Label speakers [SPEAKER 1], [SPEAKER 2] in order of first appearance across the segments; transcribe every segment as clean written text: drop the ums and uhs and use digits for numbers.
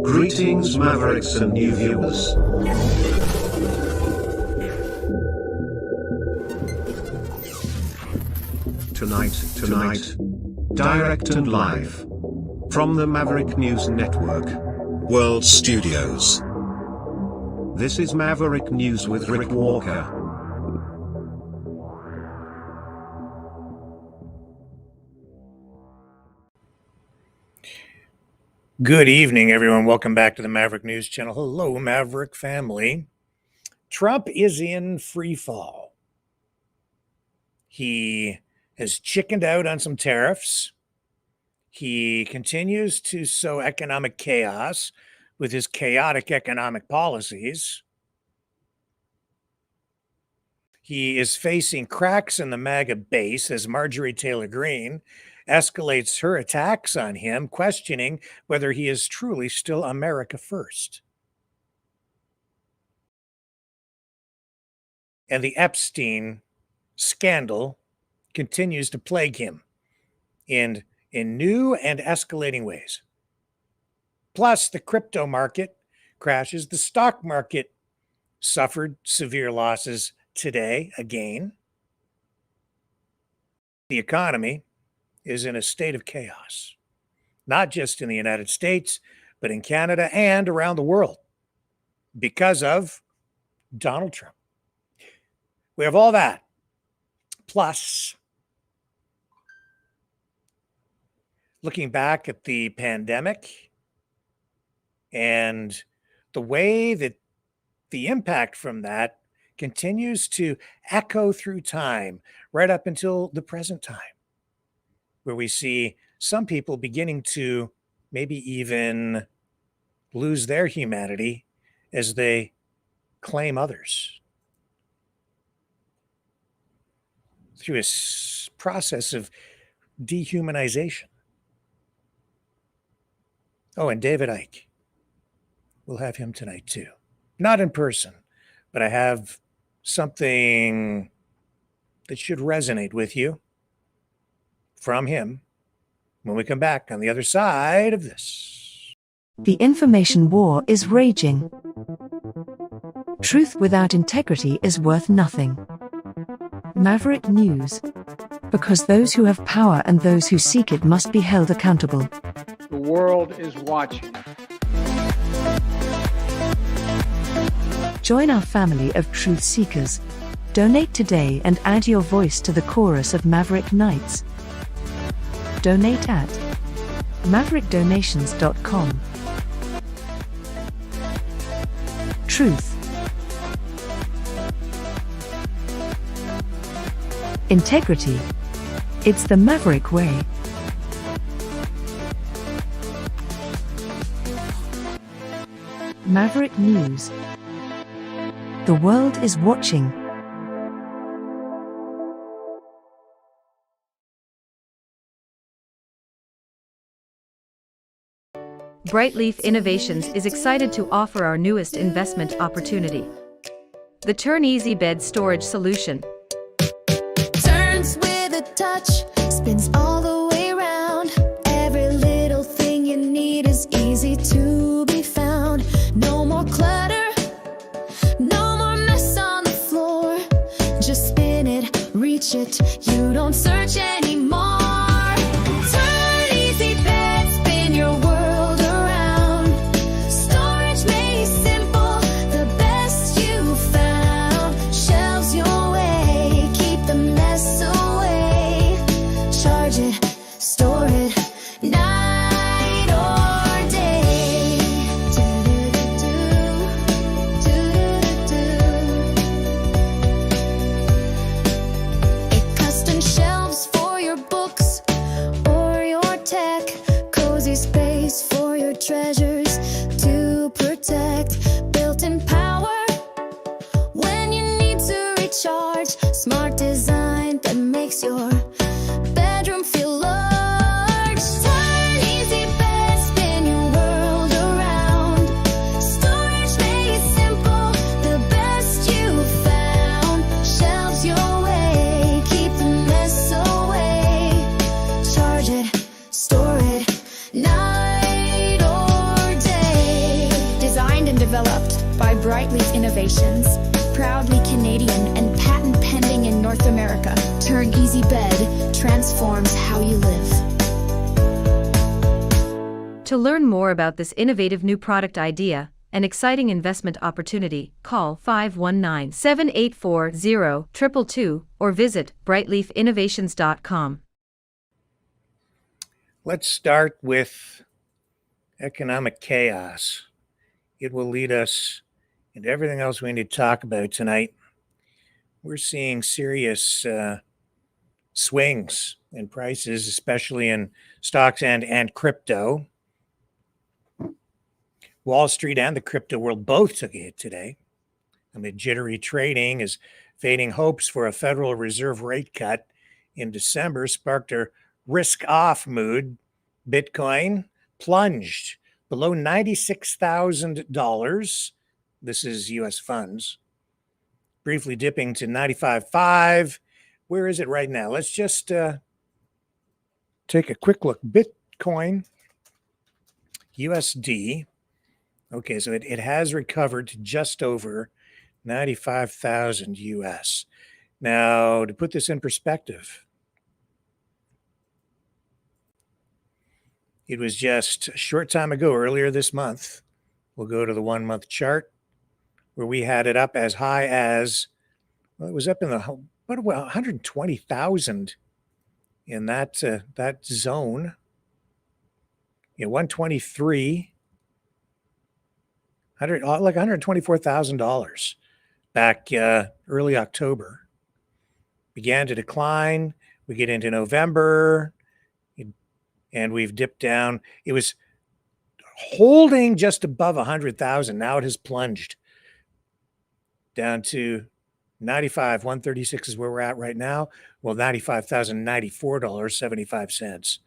[SPEAKER 1] Greetings Mavericks and new viewers. Tonight, direct and live from the Maverick News Network World Studios. This is Maverick News with Rick Walker.
[SPEAKER 2] Good evening, everyone. Welcome back to the Maverick News Channel. Hello, Maverick family. Trump is in free fall. He has chickened out on some tariffs. He continues to sow economic chaos with his chaotic economic policies. He is facing cracks in the MAGA base as Marjorie Taylor Greene escalates her attacks on him, questioning whether he is truly still America first. And the Epstein scandal continues to plague him in new and escalating ways. Plus, the crypto market crashes. The stock market suffered severe losses today again. The economy is in a state of chaos, not just in the United States, but in Canada and around the world because of Donald Trump. We have all that. Plus, looking back at the pandemic and the way that the impact from that continues to echo through time, right up until the present time, where we see some people beginning to maybe even lose their humanity as they claim others through a process of dehumanization. Oh, and David Icke. We'll have him tonight too. Not in person, but I have something that should resonate with you from him when we come back on the other side of this.
[SPEAKER 3] The information war is raging. Truth without integrity is worth nothing. Maverick News. Because those who have power and those who seek it must be held accountable.
[SPEAKER 4] The world is watching.
[SPEAKER 3] Join our family of truth seekers. Donate today and add your voice to the chorus of Maverick Knights. Donate at maverickdonations.com. Truth. Integrity. It's the Maverick way. Maverick News. The world is watching.
[SPEAKER 5] Brightleaf Innovations is excited to offer our newest investment opportunity, the Turn Easy Bed Storage Solution.
[SPEAKER 6] Turns with a touch, spins all the way around. Every little thing you need is easy to be found. No more clutter, no more mess on the floor. Just spin it, reach it, you don't search anymore. Turn Easy Bed, spin your world around. Storage made simple, the best you found. Shelves your way, keep the mess away. Charge it, store it, night or day. Custom shelves for your books or your tech. Cozy space for your treasures to protect. Built-in power when you need to recharge. Smart design that makes your bedroom feel large. Turn Easy Bed, spin your world around. Storage made simple, the best you found. Shelves your way, keep the mess away. Charge it, store it, Brightleaf Innovations, proudly Canadian and patent pending in North America. Turn Easy Bed transforms how you live.
[SPEAKER 5] To learn more about this innovative new product idea, an exciting investment opportunity, call 519-784-0222 or visit brightleafinnovations.com.
[SPEAKER 2] Let's start with economic chaos. It will lead us into everything else we need to talk about tonight. We're seeing serious swings in prices, especially in stocks and crypto. Wall Street and the crypto world both took a hit today amid jittery trading as fading hopes for a Federal Reserve rate cut in December sparked a risk-off mood. Bitcoin plunged below $96,000. This is U.S. funds, briefly dipping to 95.5. Where is it right now? Let's just take a quick look. Bitcoin, USD. Okay, so it has recovered to just over 95,000 US. Now, to put this in perspective, it was just a short time ago, earlier this month. We'll go to the 1 month chart where we had it up as high as, well, it was up in the 120,000 in that zone. Yeah, 123. Like $124,000 back early October. Began to decline. We get into November, and we've dipped down. It was holding just above 100,000. Now it has plunged down to 95, 136 is where we're at right now. Well, $95,094.75.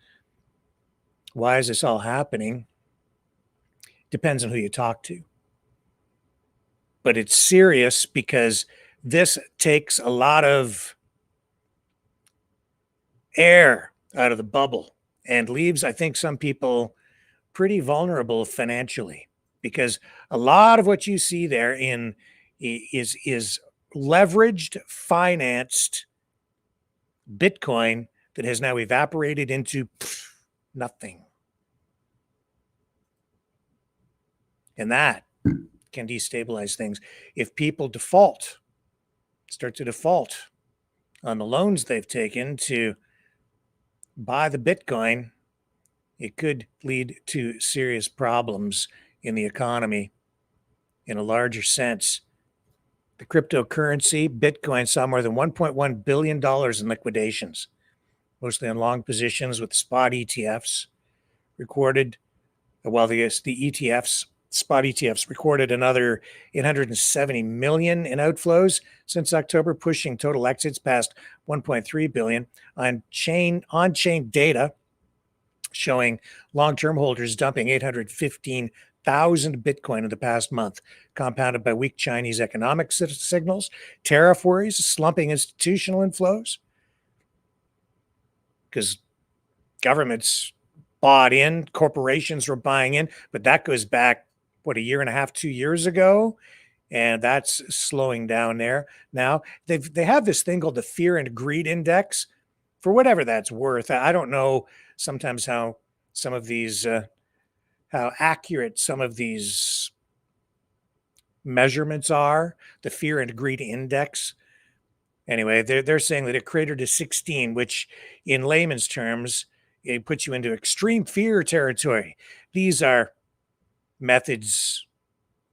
[SPEAKER 2] Why is this all happening? Depends on who you talk to. But it's serious because this takes a lot of air out of the bubble and leaves, I think, some people pretty vulnerable financially, because a lot of what you see there is leveraged, financed Bitcoin that has now evaporated into nothing. And that can destabilize things. If people start to default on the loans they've taken to buy the Bitcoin, it could lead to serious problems in the economy in a larger sense. The cryptocurrency, Bitcoin, saw more than $1.1 billion in liquidations, mostly on long positions with spot ETFs recorded, while the ETFs, spot ETFs, recorded another 870 million in outflows since October, pushing total exits past 1.3 billion. On-chain data showing long-term holders dumping 815,000 Bitcoin in the past month, compounded by weak Chinese economic signals, tariff worries, slumping institutional inflows, because governments bought in, corporations were buying in, but that goes back, a year and a half, 2 years ago, and that's slowing down there. Now they have this thing called the Fear and Greed Index, for whatever that's worth. I don't know sometimes how some of these, how accurate some of these measurements are. The Fear and Greed Index. Anyway, they're saying that it cratered to 16, which in layman's terms, it puts you into extreme fear territory. These are methods,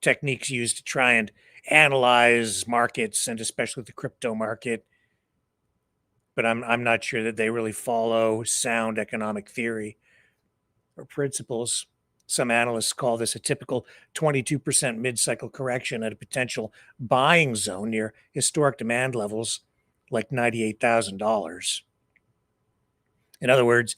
[SPEAKER 2] techniques used to try and analyze markets, and especially the crypto market. But I'm not sure that they really follow sound economic theory or principles. Some analysts call this a typical 22% mid-cycle correction at a potential buying zone near historic demand levels like $98,000. In other words,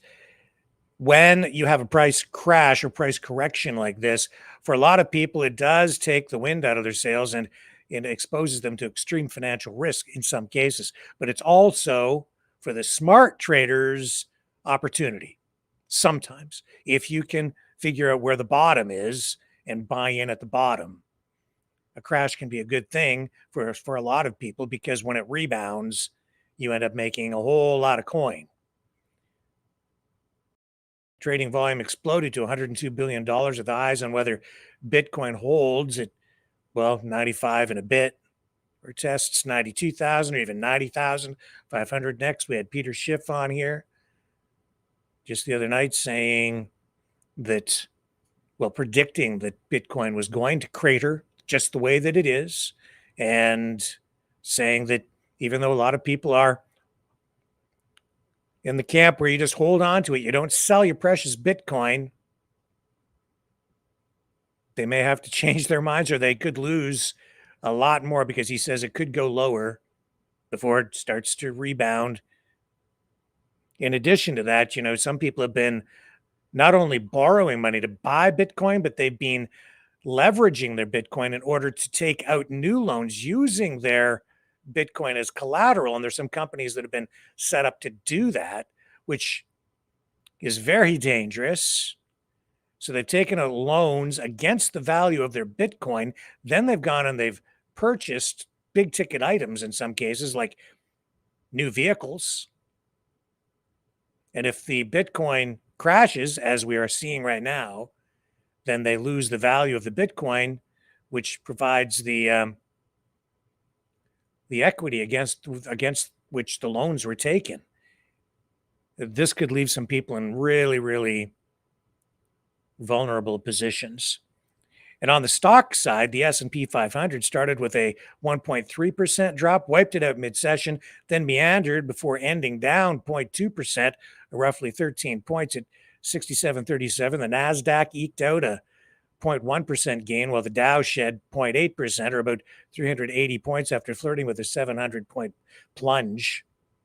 [SPEAKER 2] when you have a price crash or price correction like this, for a lot of people, it does take the wind out of their sails and it exposes them to extreme financial risk in some cases. But it's also, for the smart traders, opportunity. Sometimes, if you can figure out where the bottom is and buy in at the bottom. a crash can be a good thing for a lot of people, because when it rebounds, you end up making a whole lot of coin. Trading volume exploded to $102 billion with eyes on whether Bitcoin holds at, well, 95 and a bit, or tests 92,000 or even 90,500 next. We had Peter Schiff on here just the other night saying that, well, predicting that Bitcoin was going to crater just the way that it is, and saying that even though a lot of people are in the camp where you just hold on to it, you don't sell your precious Bitcoin, they may have to change their minds, or they could lose a lot more, because he says it could go lower before it starts to rebound. In addition to that, some people have been not only borrowing money to buy Bitcoin, but they've been leveraging their Bitcoin in order to take out new loans using their Bitcoin as collateral. And there's some companies that have been set up to do that, which is very dangerous. So they've taken out loans against the value of their Bitcoin. Then they've gone and they've purchased big ticket items in some cases, like new vehicles. And if the Bitcoin crashes, as we are seeing right now, then they lose the value of the Bitcoin, which provides the equity against which the loans were taken. This could leave some people in really, really vulnerable positions. And on the stock side, the S&P 500 started with a 1.3% drop, wiped it out mid-session, then meandered before ending down 0.2%, roughly 13 points at 67.37. The NASDAQ eked out a 0.1% gain, while the Dow shed 0.8%, or about 380 points, after flirting with a 700-point plunge.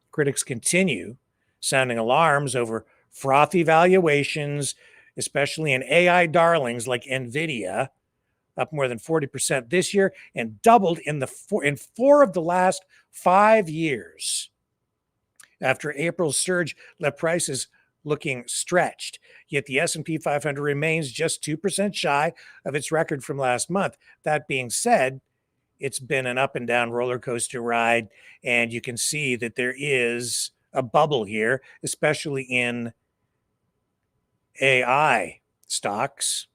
[SPEAKER 2] Critics continue sounding alarms over frothy valuations, especially in AI darlings like NVIDIA, up more than 40% this year and doubled in four of the last 5 years. After April's surge left prices looking stretched, yet the S&P 500 remains just 2% shy of its record from last month. That being said, it's been an up and down roller coaster ride, and you can see that there is a bubble here, especially in AI stocks.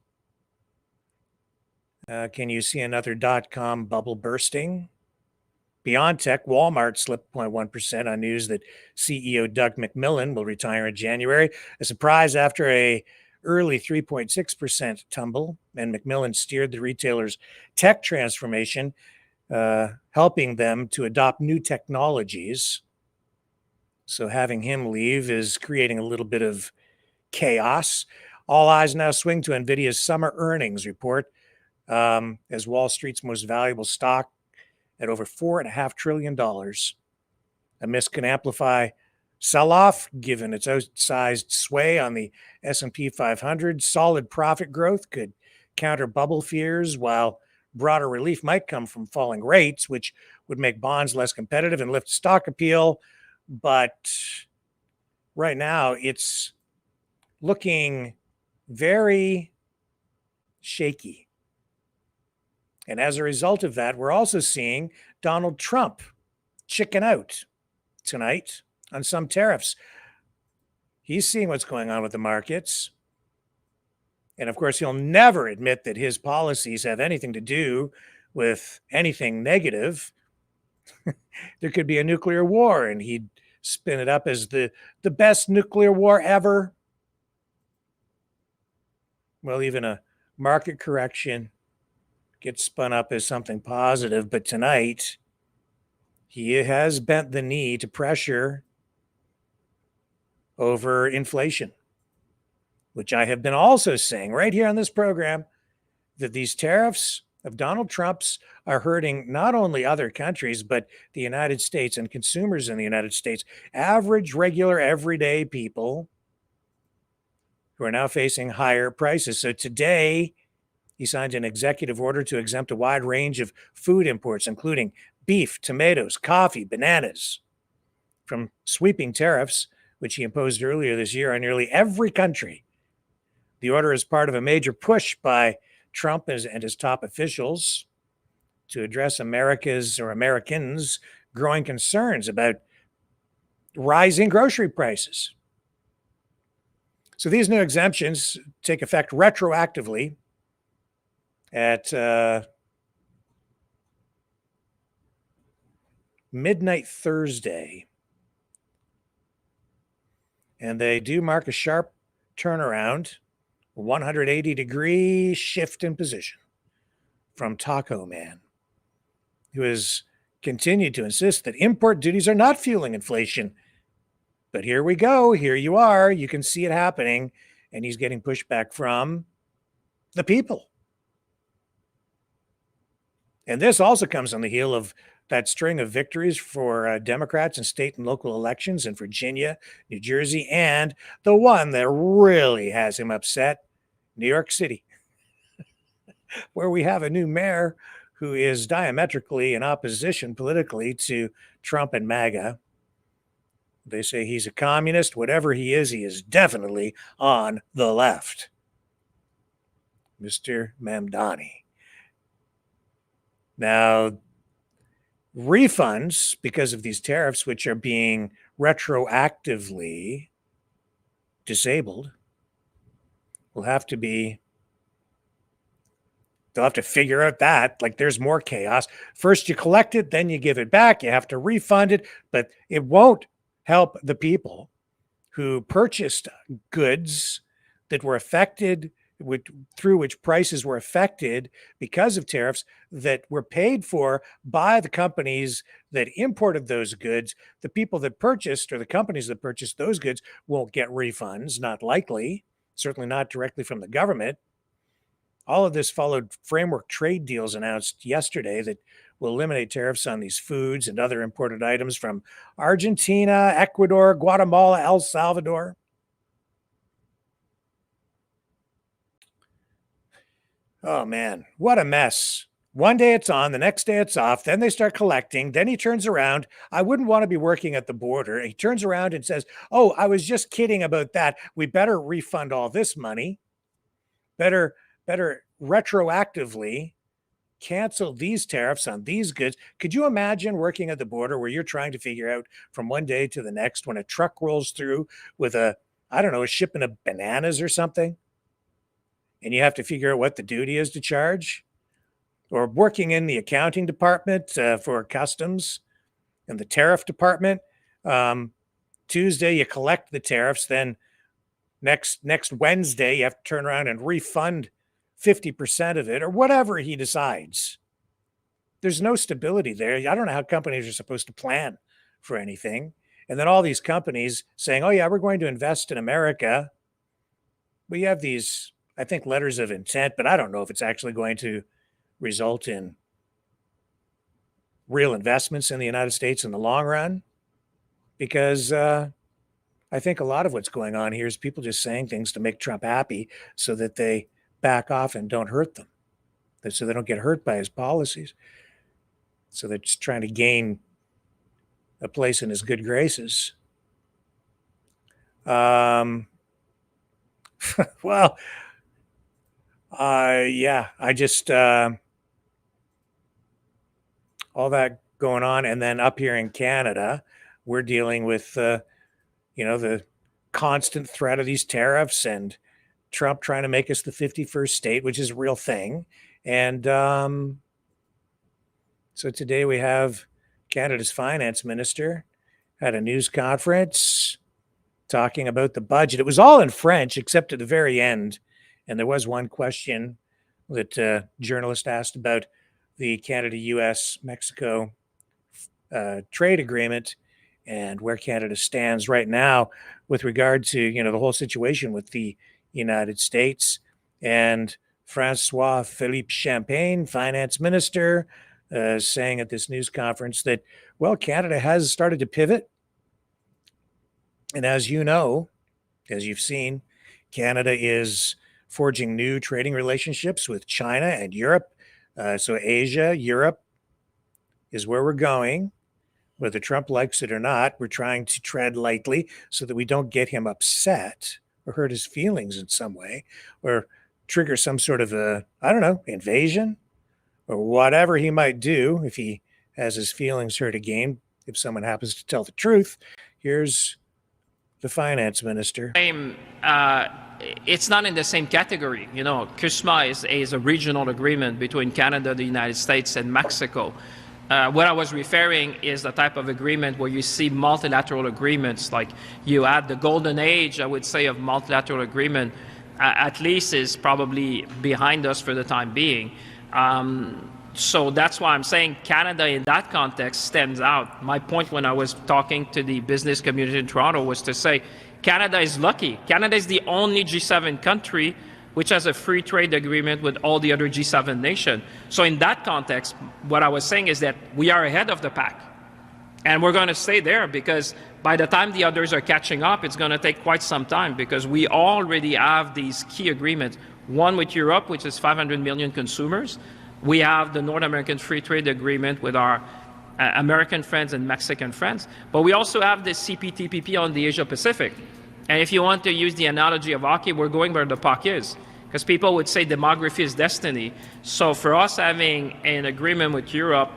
[SPEAKER 2] Can you see another .com bubble bursting? Beyond tech, Walmart slipped 0.1% on news that CEO Doug McMillon will retire in January, a surprise after a early 3.6% tumble. And McMillon steered the retailer's tech transformation, helping them to adopt new technologies. So having him leave is creating a little bit of chaos. All eyes now swing to NVIDIA's summer earnings report, as Wall Street's most valuable stock at over $4.5 trillion. A miss can amplify sell-off, given its outsized sway on the S&P 500. Solid profit growth could counter bubble fears, while broader relief might come from falling rates, which would make bonds less competitive and lift stock appeal. But right now, it's looking very shaky. And as a result of that, we're also seeing Donald Trump chicken out tonight on some tariffs. He's seeing what's going on with the markets. And of course, he'll never admit that his policies have anything to do with anything negative. There could be a nuclear war, and he'd spin it up as the best nuclear war ever. Well, even a market correction gets spun up as something positive. But tonight, he has bent the knee to pressure over inflation, which I have been also saying right here on this program, that these tariffs of Donald Trump's are hurting not only other countries, but the United States and consumers in the United States, average, regular, everyday people who are now facing higher prices. So today, he signed an executive order to exempt a wide range of food imports, including beef, tomatoes, coffee, bananas, from sweeping tariffs, which he imposed earlier this year on nearly every country. The order is part of a major push by Trump and his top officials to address America's or Americans' growing concerns about rising grocery prices. So these new exemptions take effect retroactively at midnight Thursday. And they do mark a sharp turnaround, 180-degree shift in position from Taco Man, who has continued to insist that import duties are not fueling inflation. But here we go. Here you are. You can see it happening. And he's getting pushback from the people. And this also comes on the heel of that string of victories for Democrats in state and local elections in Virginia, New Jersey, and the one that really has him upset, New York City, where we have a new mayor who is diametrically in opposition politically to Trump and MAGA. They say he's a communist. Whatever he is definitely on the left. Mr. Mamdani. Now, refunds because of these tariffs, which are being retroactively disabled, will have to be, they'll have to figure out that, like, there's more chaos. First you collect it, then you give it back. You have to refund it, but it won't help the people who purchased goods that were affected, through which prices were affected because of tariffs, that were paid for by the companies that imported those goods. The people that purchased, or the companies that purchased those goods, won't get refunds, not likely, certainly not directly from the government. All of this followed framework trade deals announced yesterday that will eliminate tariffs on these foods and other imported items from Argentina, Ecuador, Guatemala, El Salvador. Oh man, what a mess. One day it's on, the next day it's off, then they start collecting, then he turns around. I wouldn't want to be working at the border. He turns around and says, oh, I was just kidding about that. We better refund all this money. Better retroactively cancel these tariffs on these goods. Could you imagine working at the border where you're trying to figure out from one day to the next when a truck rolls through with a shipment of bananas or something, and you have to figure out what the duty is to charge? Or working in the accounting department for customs and the tariff department. Tuesday, you collect the tariffs. Then next Wednesday, you have to turn around and refund 50% of it, or whatever he decides. There's no stability there. I don't know how companies are supposed to plan for anything. And then all these companies saying, oh yeah, we're going to invest in America. We have these, I think, letters of intent, but I don't know if it's actually going to result in real investments in the United States in the long run. Because I think a lot of what's going on here is people just saying things to make Trump happy so that they back off and don't hurt them, so they don't get hurt by his policies. So they're just trying to gain a place in his good graces. Well, yeah, I just, all that going on. And then up here in Canada, we're dealing with, the constant threat of these tariffs and Trump trying to make us the 51st state, which is a real thing. And so today we have Canada's finance minister had a news conference talking about the budget. It was all in French, except at the very end. And there was one question that a journalist asked about the Canada, US, Mexico trade agreement and where Canada stands right now with regard to, the whole situation with the United States. And Francois Philippe Champagne, finance minister, saying at this news conference that, well, Canada has started to pivot. And as you know, as you've seen, Canada is forging new trading relationships with China and Europe. So Asia, Europe is where we're going. Whether Trump likes it or not, we're trying to tread lightly so that we don't get him upset or hurt his feelings in some way, or trigger some sort of invasion or whatever he might do if he has his feelings hurt again, if someone happens to tell the truth. Here's the finance minister.
[SPEAKER 7] It's not in the same category. You know, CUSMA is a regional agreement between Canada, the United States, and Mexico. What I was referring is the type of agreement where you see multilateral agreements, like you had the golden age, I would say, of multilateral agreement, at least is probably behind us for the time being. So that's why I'm saying Canada in that context stands out. My point when I was talking to the business community in Toronto was to say, Canada is lucky. Canada is the only G7 country which has a free trade agreement with all the other G7 nations. So in that context, what I was saying is that we are ahead of the pack. And we're going to stay there because by the time the others are catching up, it's going to take quite some time because we already have these key agreements. One with Europe, which is 500 million consumers. We have the North American Free Trade Agreement with our American friends and Mexican friends. But we also have the CPTPP on the Asia Pacific. And if you want to use the analogy of hockey, we're going where the puck is. Because people would say demography is destiny. So for us having an agreement with Europe,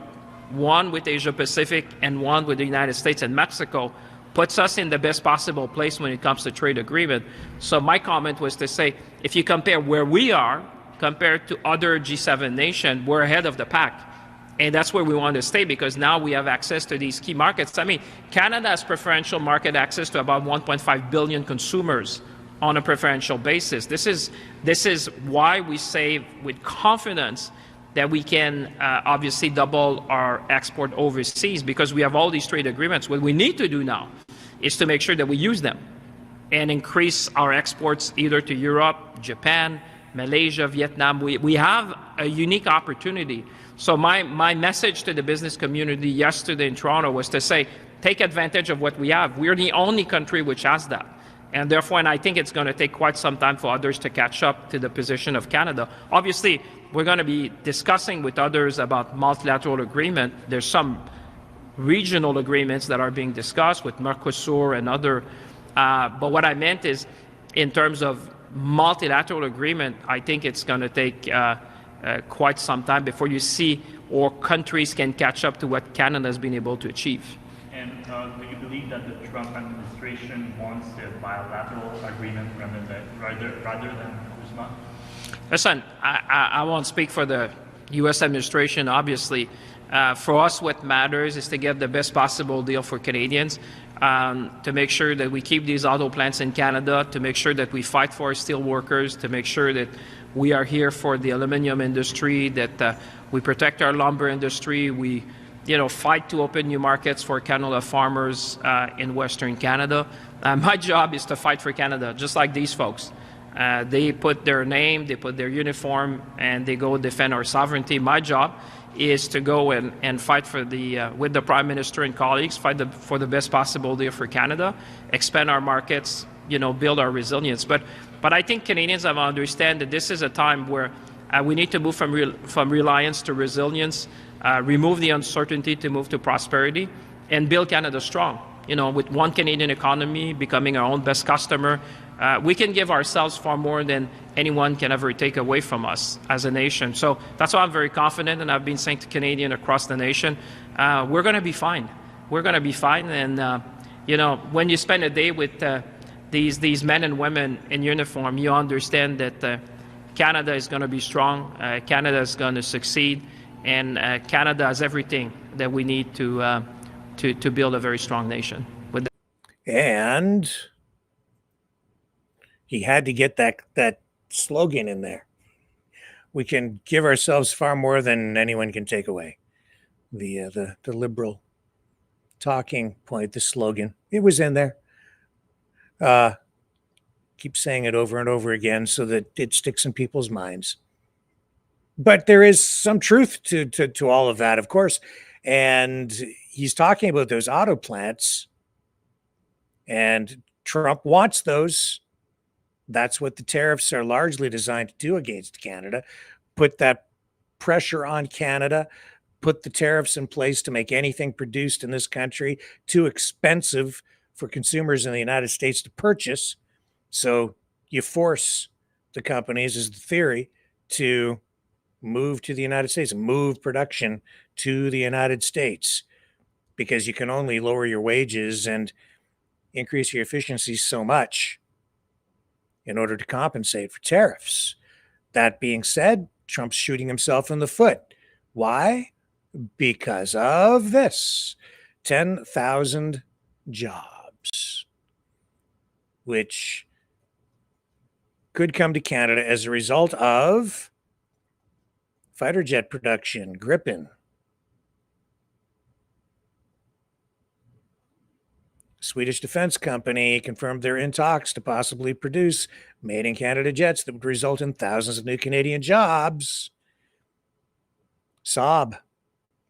[SPEAKER 7] one with Asia Pacific and one with the United States and Mexico, puts us in the best possible place when it comes to trade agreement. So my comment was to say, if you compare where we are compared to other G7 nations, we're ahead of the pack. And that's where we want to stay because now we have access to these key markets. I mean, Canada has preferential market access to about 1.5 billion consumers on a preferential basis. This is why we say with confidence that we can obviously double our export overseas because we have all these trade agreements. What we need to do now is to make sure that we use them and increase our exports either to Europe, Japan, Malaysia, Vietnam. We have a unique opportunity. So my message to the business community yesterday in Toronto was to say, take advantage of what we have. We're the only country which has that. And therefore, and I think it's going to take quite some time for others to catch up to the position of Canada. Obviously, we're going to be discussing with others about multilateral agreement. There's some regional agreements that are being discussed with Mercosur and other. But what I meant is, in terms of multilateral agreement, I think it's going to take quite some time before you see or countries can catch up to what Canada has been able to achieve.
[SPEAKER 8] And do you believe that the Trump administration wants a bilateral agreement rather than CUSMA?
[SPEAKER 7] Listen, I won't speak for the U.S. administration, obviously. For us, what matters is to get the best possible deal for Canadians, to make sure that we keep these auto plants in Canada, to make sure that we fight for our steel workers, to make sure that we are here for the aluminum industry, that we protect our lumber industry, we fight to open new markets for canola farmers in Western Canada. My job is to fight for Canada, just like these folks. They put their name, they put their uniform, and they go defend our sovereignty. My job is to go and fight for with the Prime Minister and colleagues, fight for the best possible deal for Canada, expand our markets, build our resilience. But I think Canadians have to understand that this is a time where we need to move from reliance to resilience, remove the uncertainty to move to prosperity, and build Canada strong. With one Canadian economy becoming our own best customer, we can give ourselves far more than anyone can ever take away from us as a nation. So that's why I'm very confident, and I've been saying to Canadians across the nation, we're going to be fine. We're going to be fine. And, when you spend a day with these men and women in uniform, you understand that Canada is going to be strong, Canada is going to succeed, and Canada has everything that we need to build a very strong nation.
[SPEAKER 2] And he had to get that slogan in there. We can give ourselves far more than anyone can take away. The liberal talking point, the slogan, it was in there. Keep saying it over and over again so that it sticks in people's minds. But there is some truth to all of that, of course. And he's talking about those auto plants, and Trump wants those. That's what the tariffs are largely designed to do against Canada. Put that pressure on Canada, put the tariffs in place to make anything produced in this country too expensive for consumers in the United States to purchase. So you force the companies, is the theory, to move to the United States, move production to the United States, because you can only lower your wages and increase your efficiency so much in order to compensate for tariffs. That being said, Trump's shooting himself in the foot. Why? Because of this 10,000 jobs, which could come to Canada as a result of fighter jet production, Gripen. Swedish defense company confirmed they're in talks to possibly produce made in Canada jets that would result in thousands of new Canadian jobs. Saab,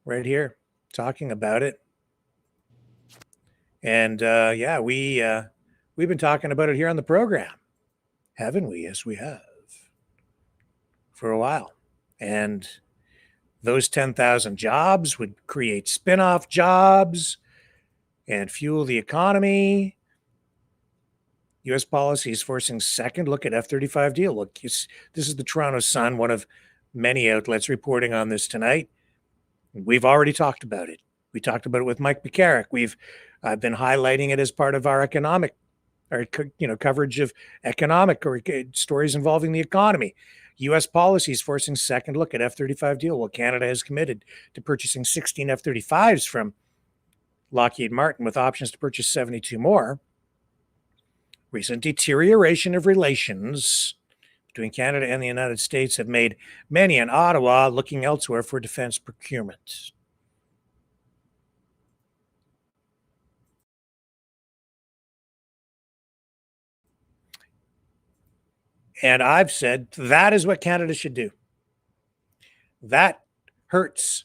[SPEAKER 2] right here, talking about it. And yeah, we've been talking about it here on the program, haven't we? Yes, we have, for a while. And those 10,000 jobs would create spin-off jobs and fuel the economy. U.S. policy is forcing second look at F-35 deal. Look, this is the Toronto Sun, one of many outlets reporting on this tonight. We've already talked about it. We talked about it with Mike McCarrick. We've been highlighting it as part of our coverage of economic or stories involving the economy. U.S. policy is forcing second look at F-35 deal. Well, Canada has committed to purchasing 16 F-35s from Lockheed Martin with options to purchase 72 more. Recent deterioration of relations between Canada and the United States have made many in Ottawa looking elsewhere for defense procurement. And I've said that is what Canada should do. That hurts.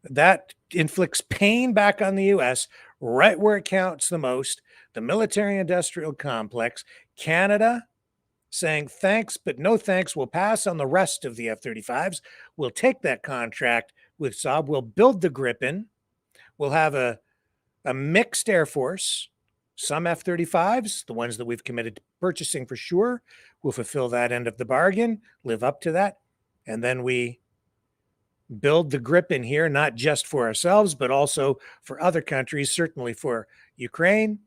[SPEAKER 2] That inflicts pain back on the U.S. right where it counts the most, the military-industrial complex. Canada saying thanks, but no thanks. We'll pass on the rest of the F-35s. We'll take that contract with Saab. We'll build the Gripen. We'll have a mixed Air Force. Some F-35s, the ones that we've committed to purchasing for sure, will fulfill that end of the bargain, live up to that. And then we build the Gripen here, not just for ourselves, but also for other countries, certainly for Ukraine.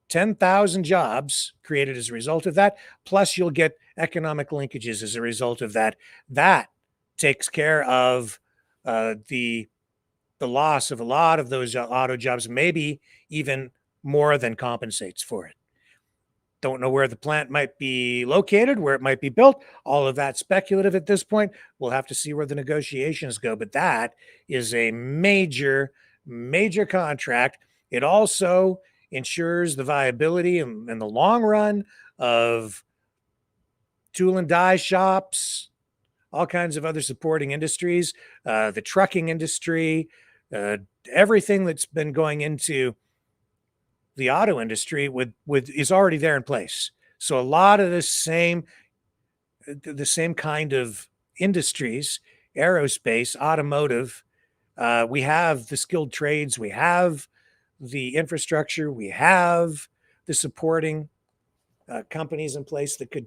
[SPEAKER 2] 10,000 jobs created as a result of that. Plus, you'll get economic linkages as a result of that. That takes care of the loss of a lot of those auto jobs, maybe even more than compensates for it. Don't know where the plant might be located, where it might be built. All of that speculative at this point. We'll have to see where the negotiations go. But that is a major, major contract. It also ensures the viability in the long run of tool and die shops, all kinds of other supporting industries, the trucking industry, everything that's been going into the auto industry is already there in place. So a lot of the same kind of industries, aerospace, automotive, we have the skilled trades, we have the infrastructure, we have the supporting companies in place that could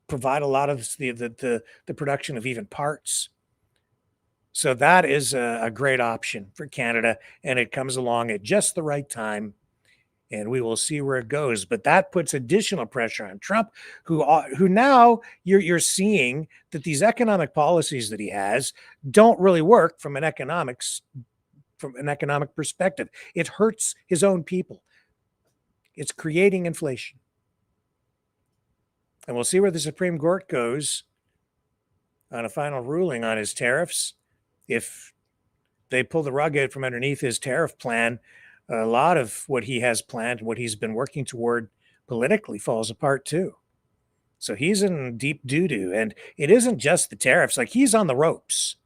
[SPEAKER 2] provide a lot of the production of even parts. So that is a great option for Canada, and it comes along at just the right time, and we will see where it goes. But that puts additional pressure on Trump, who now you're seeing that these economic policies that he has don't really work from an economic perspective. It hurts his own people. It's creating inflation. And we'll see where the Supreme Court goes on a final ruling on his tariffs. If they pull the rug out from underneath his tariff plan, a lot of what he has planned, what he's been working toward politically, falls apart too. So he's in deep doo-doo. And it isn't just the tariffs. Like, he's on the ropes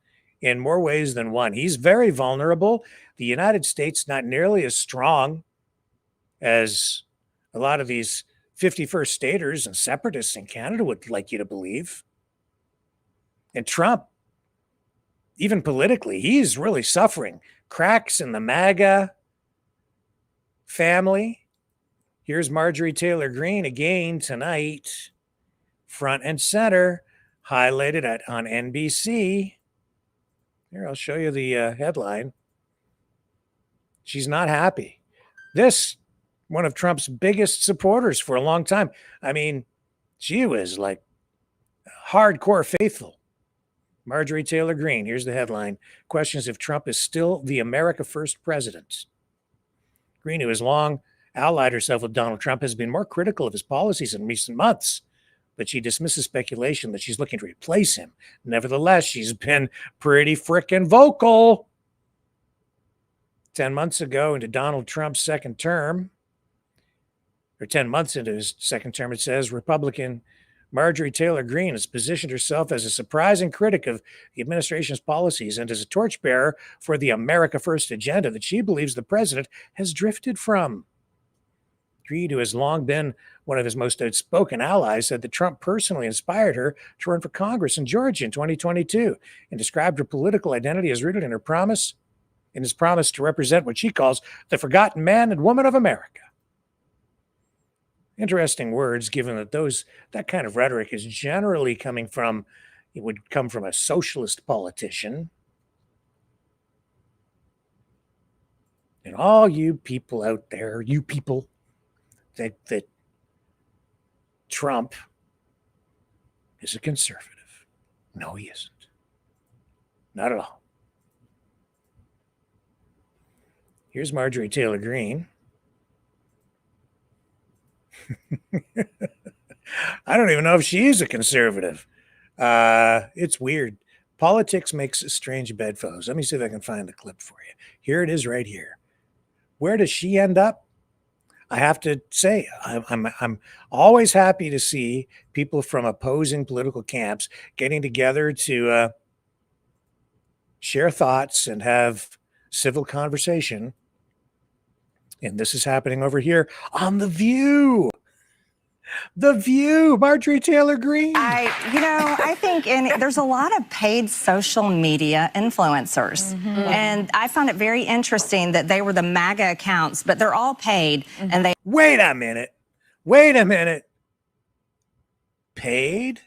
[SPEAKER 2] in more ways than one. He's very vulnerable. The United States not nearly as strong as a lot of these 51st staters and separatists in Canada would like you to believe. And Trump, even politically, he's really suffering. Cracks in the MAGA family. Here's Marjorie Taylor Greene again tonight, front and center, highlighted on NBC. Here, I'll show you the headline. She's not happy. This, one of Trump's biggest supporters for a long time. I mean, she was like hardcore faithful. Marjorie Taylor Greene, here's the headline, questions if Trump is still the America First president. Greene, who has long allied herself with Donald Trump, has been more critical of his policies in recent months, but she dismisses speculation that she's looking to replace him. Nevertheless, she's been pretty frickin' vocal. 10 months ago into Donald Trump's second term, or 10 months into his second term, it says Republican Marjorie Taylor Greene has positioned herself as a surprising critic of the administration's policies and as a torchbearer for the America First agenda that she believes the president has drifted from. Greene, who has long been one of his most outspoken allies, said that Trump personally inspired her to run for Congress in Georgia in 2022 and described her political identity as rooted in his promise to represent what she calls the forgotten man and woman of America. Interesting words, given that that kind of rhetoric is generally it would come from a socialist politician. And all you people out there, you people that Trump is a conservative. No, he isn't. Not at all. Here's Marjorie Taylor Greene. I don't even know if she's a conservative. It's weird. Politics makes strange bedfellows. Let me see if I can find the clip for you. Here it is right here. Where does she end up? I have to say, I'm always happy to see people from opposing political camps getting together to share thoughts and have civil conversation. And this is happening over here on The View. The View, Marjorie Taylor Greene.
[SPEAKER 9] I think there's a lot of paid social media influencers. And I found it very interesting that they were the MAGA accounts, but they're all paid. And they.
[SPEAKER 2] Wait a minute. Paid?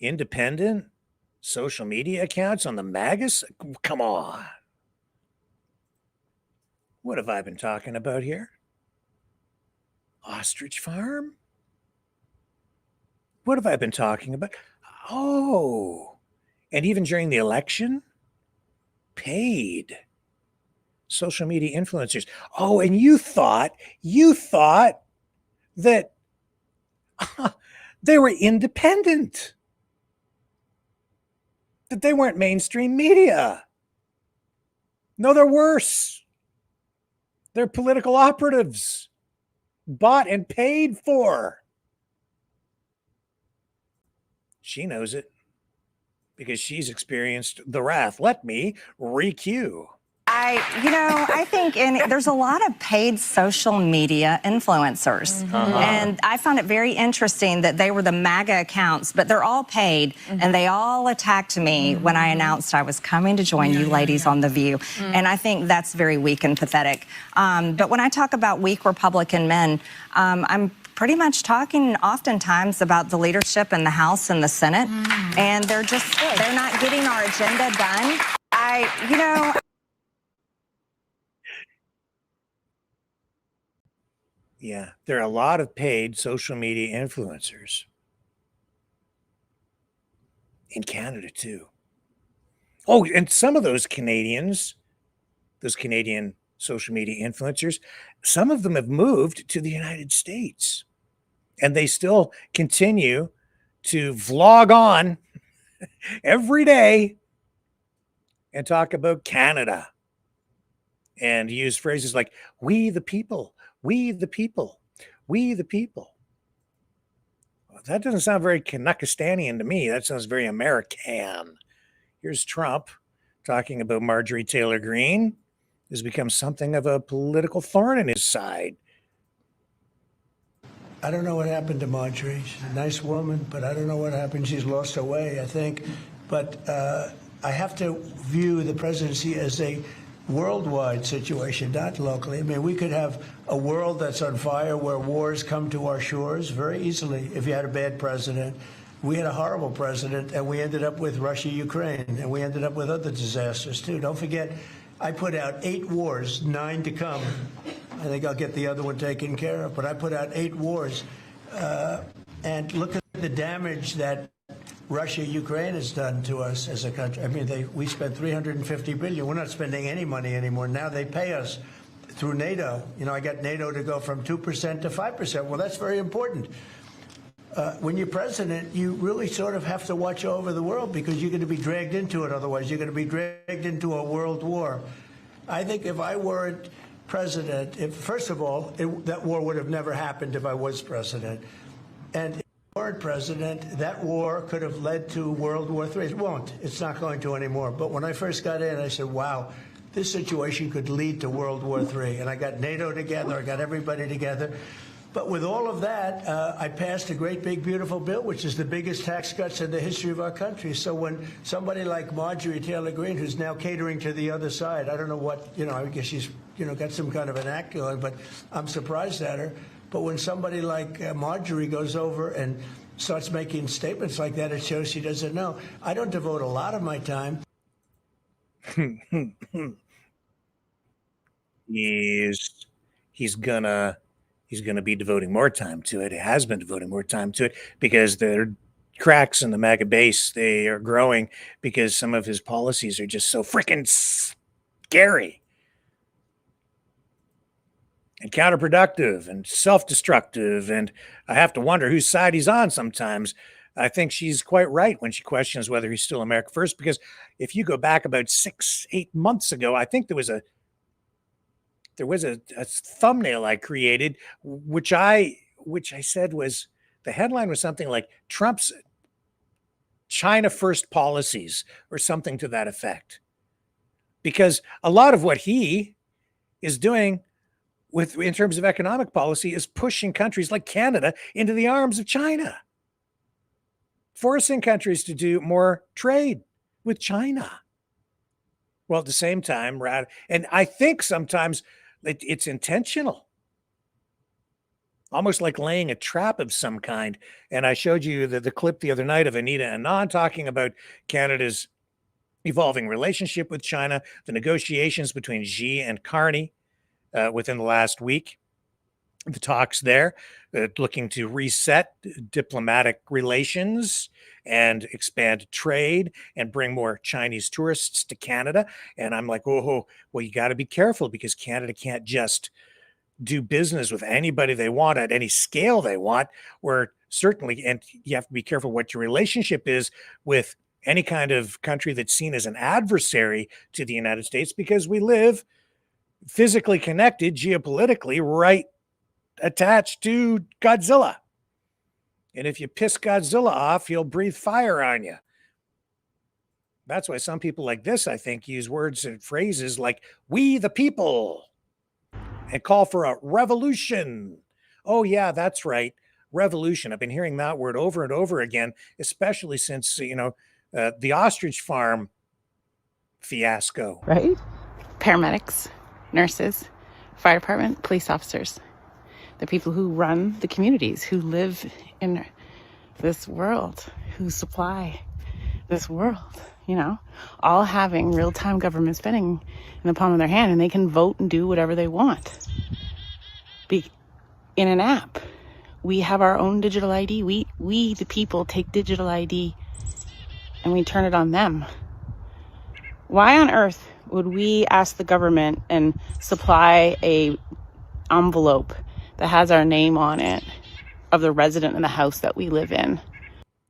[SPEAKER 2] Independent social media accounts on the MAGAs? Come on. What have I been talking about here? Ostrich Farm? What have I been talking about? Oh, and even during the election, paid social media influencers. Oh, and you thought that they were independent, that they weren't mainstream media. No, they're worse. They're political operatives, bought and paid for. She knows it because she's experienced the wrath. Let me re-cue.
[SPEAKER 9] I think there's a lot of paid social media influencers. And I found it very interesting that they were the MAGA accounts, but they're all paid. And they all attacked me when I announced I was coming to join you ladies on The View. And I think that's very weak and pathetic. But when I talk about weak Republican men, I'm pretty much talking oftentimes about the leadership in the House and the Senate. And they're not getting our agenda done.
[SPEAKER 2] Yeah, there are a lot of paid social media influencers in Canada too. Oh, and some of those Canadian social media influencers, some of them have moved to the United States and they still continue to vlog on every day and talk about Canada and use phrases like, we the people. We the people. We the people. Well, that doesn't sound very Canuckistanian to me. That sounds very American. Here's Trump talking about Marjorie Taylor Greene, who's become something of a political thorn in his side.
[SPEAKER 10] I don't know what happened to Marjorie. She's a nice woman, but I don't know what happened. She's lost her way, I think. But I have to view the presidency as a worldwide situation, not locally. I mean, we could have a world that's on fire where wars come to our shores very easily if you had a bad president. we had a horrible president, and we ended up with Russia, Ukraine, and we ended up with other disasters too. Don't forget, I put out 8 wars, 9 to come. I think I'll get the other one taken care of, but I put out 8 wars. And look at the damage that Russia, Ukraine has done to us as a country. I mean, we spent $350 billion. We're not spending any money anymore. Now they pay us through NATO. You know, I got NATO to go from 2% to 5%. Well, that's very important. When you're president, you really sort of have to watch over the world because you're going to be dragged into it. Otherwise, you're going to be dragged into a world war. I think if I weren't president, first of all, that war would have never happened if I was president. And if I weren't president, that war could have led to World War III. It won't. It's not going to anymore. But when I first got in, I said, wow, this situation could lead to World War III. And I got NATO together. I got everybody together. But with all of that, I passed a great, big, beautiful bill, which is the biggest tax cuts in the history of our country. So when somebody like Marjorie Taylor Greene, who's now catering to the other side, I don't know what, I guess she's, got some kind of an act going, but I'm surprised at her. But when somebody like Marjorie goes over and starts making statements like that, it shows she doesn't know. I don't devote a lot of my time.
[SPEAKER 2] He's gonna be devoting more time to it. He has been devoting more time to it because the cracks in the MAGA base, they are growing because some of his policies are just so freaking scary and counterproductive and self-destructive. And I have to wonder whose side he's on sometimes. I think she's quite right when she questions whether he's still America first, because if you go back about 6-8 months ago, I think there was a thumbnail I created, which I said was, the headline was something like Trump's China first policies or something to that effect. Because a lot of what he is doing in terms of economic policy is pushing countries like Canada into the arms of China, forcing countries to do more trade with China. Well, at the same time, and I think sometimes it's intentional, almost like laying a trap of some kind. And I showed you the clip the other night of Anita Anand talking about Canada's evolving relationship with China, the negotiations between Xi and Carney within the last week, the talks there, looking to reset diplomatic relations and expand trade and bring more Chinese tourists to Canada. And I'm like, oh, well, you got to be careful because Canada can't just do business with anybody they want at any scale they want, or certainly, and you have to be careful what your relationship is with any kind of country that's seen as an adversary to the United States, because we live physically connected geopolitically right attached to Godzilla. And if you piss Godzilla off, he'll breathe fire on you. That's why some people like this, I think, use words and phrases like "we the people" and call for a revolution. Oh yeah, that's right. Revolution. I've been hearing that word over and over again, especially since, the ostrich farm fiasco.
[SPEAKER 11] Right? Paramedics, nurses, fire department, police officers. The people who run the communities, who live in this world, who supply this world, all having real-time government spending in the palm of their hand, and they can vote and do whatever they want. In an app, we have our own digital ID. We, the people, take digital ID and we turn it on them. Why on earth would we ask the government and supply a envelope that has our name on it of the resident in the house that we live in?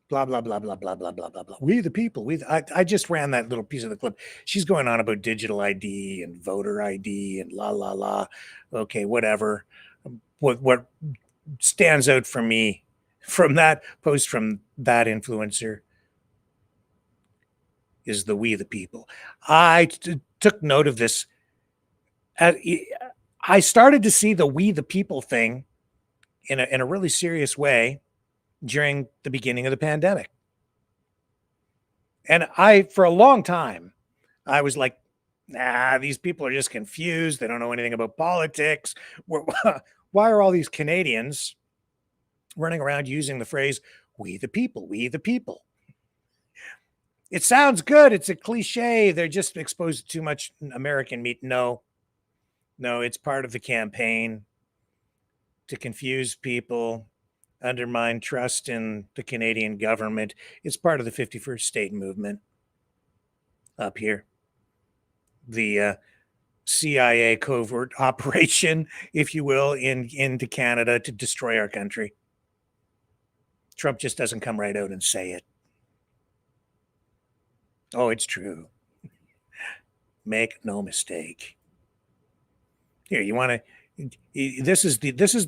[SPEAKER 2] Blah, blah, blah, blah, blah, blah, blah, blah, blah. We the people. I just ran that little piece of the clip. She's going on about digital ID and voter ID and la, la, la. Okay, whatever. What stands out for me from that post from that influencer is the we the people. I took note of this. I started to see the we the people thing in a really serious way during the beginning of the pandemic. And for a long time, I was like, nah, these people are just confused. They don't know anything about politics. Why are all these Canadians running around using the phrase, We the people, we the people. It sounds good. It's a cliche. They're just exposed to too much American meat. No, it's part of the campaign to confuse people, undermine trust in the Canadian government. It's part of the 51st state movement up here. The CIA covert operation, if you will, into Canada to destroy our country. Trump just doesn't come right out and say it. Oh, it's true. Make no mistake. Here, you want to,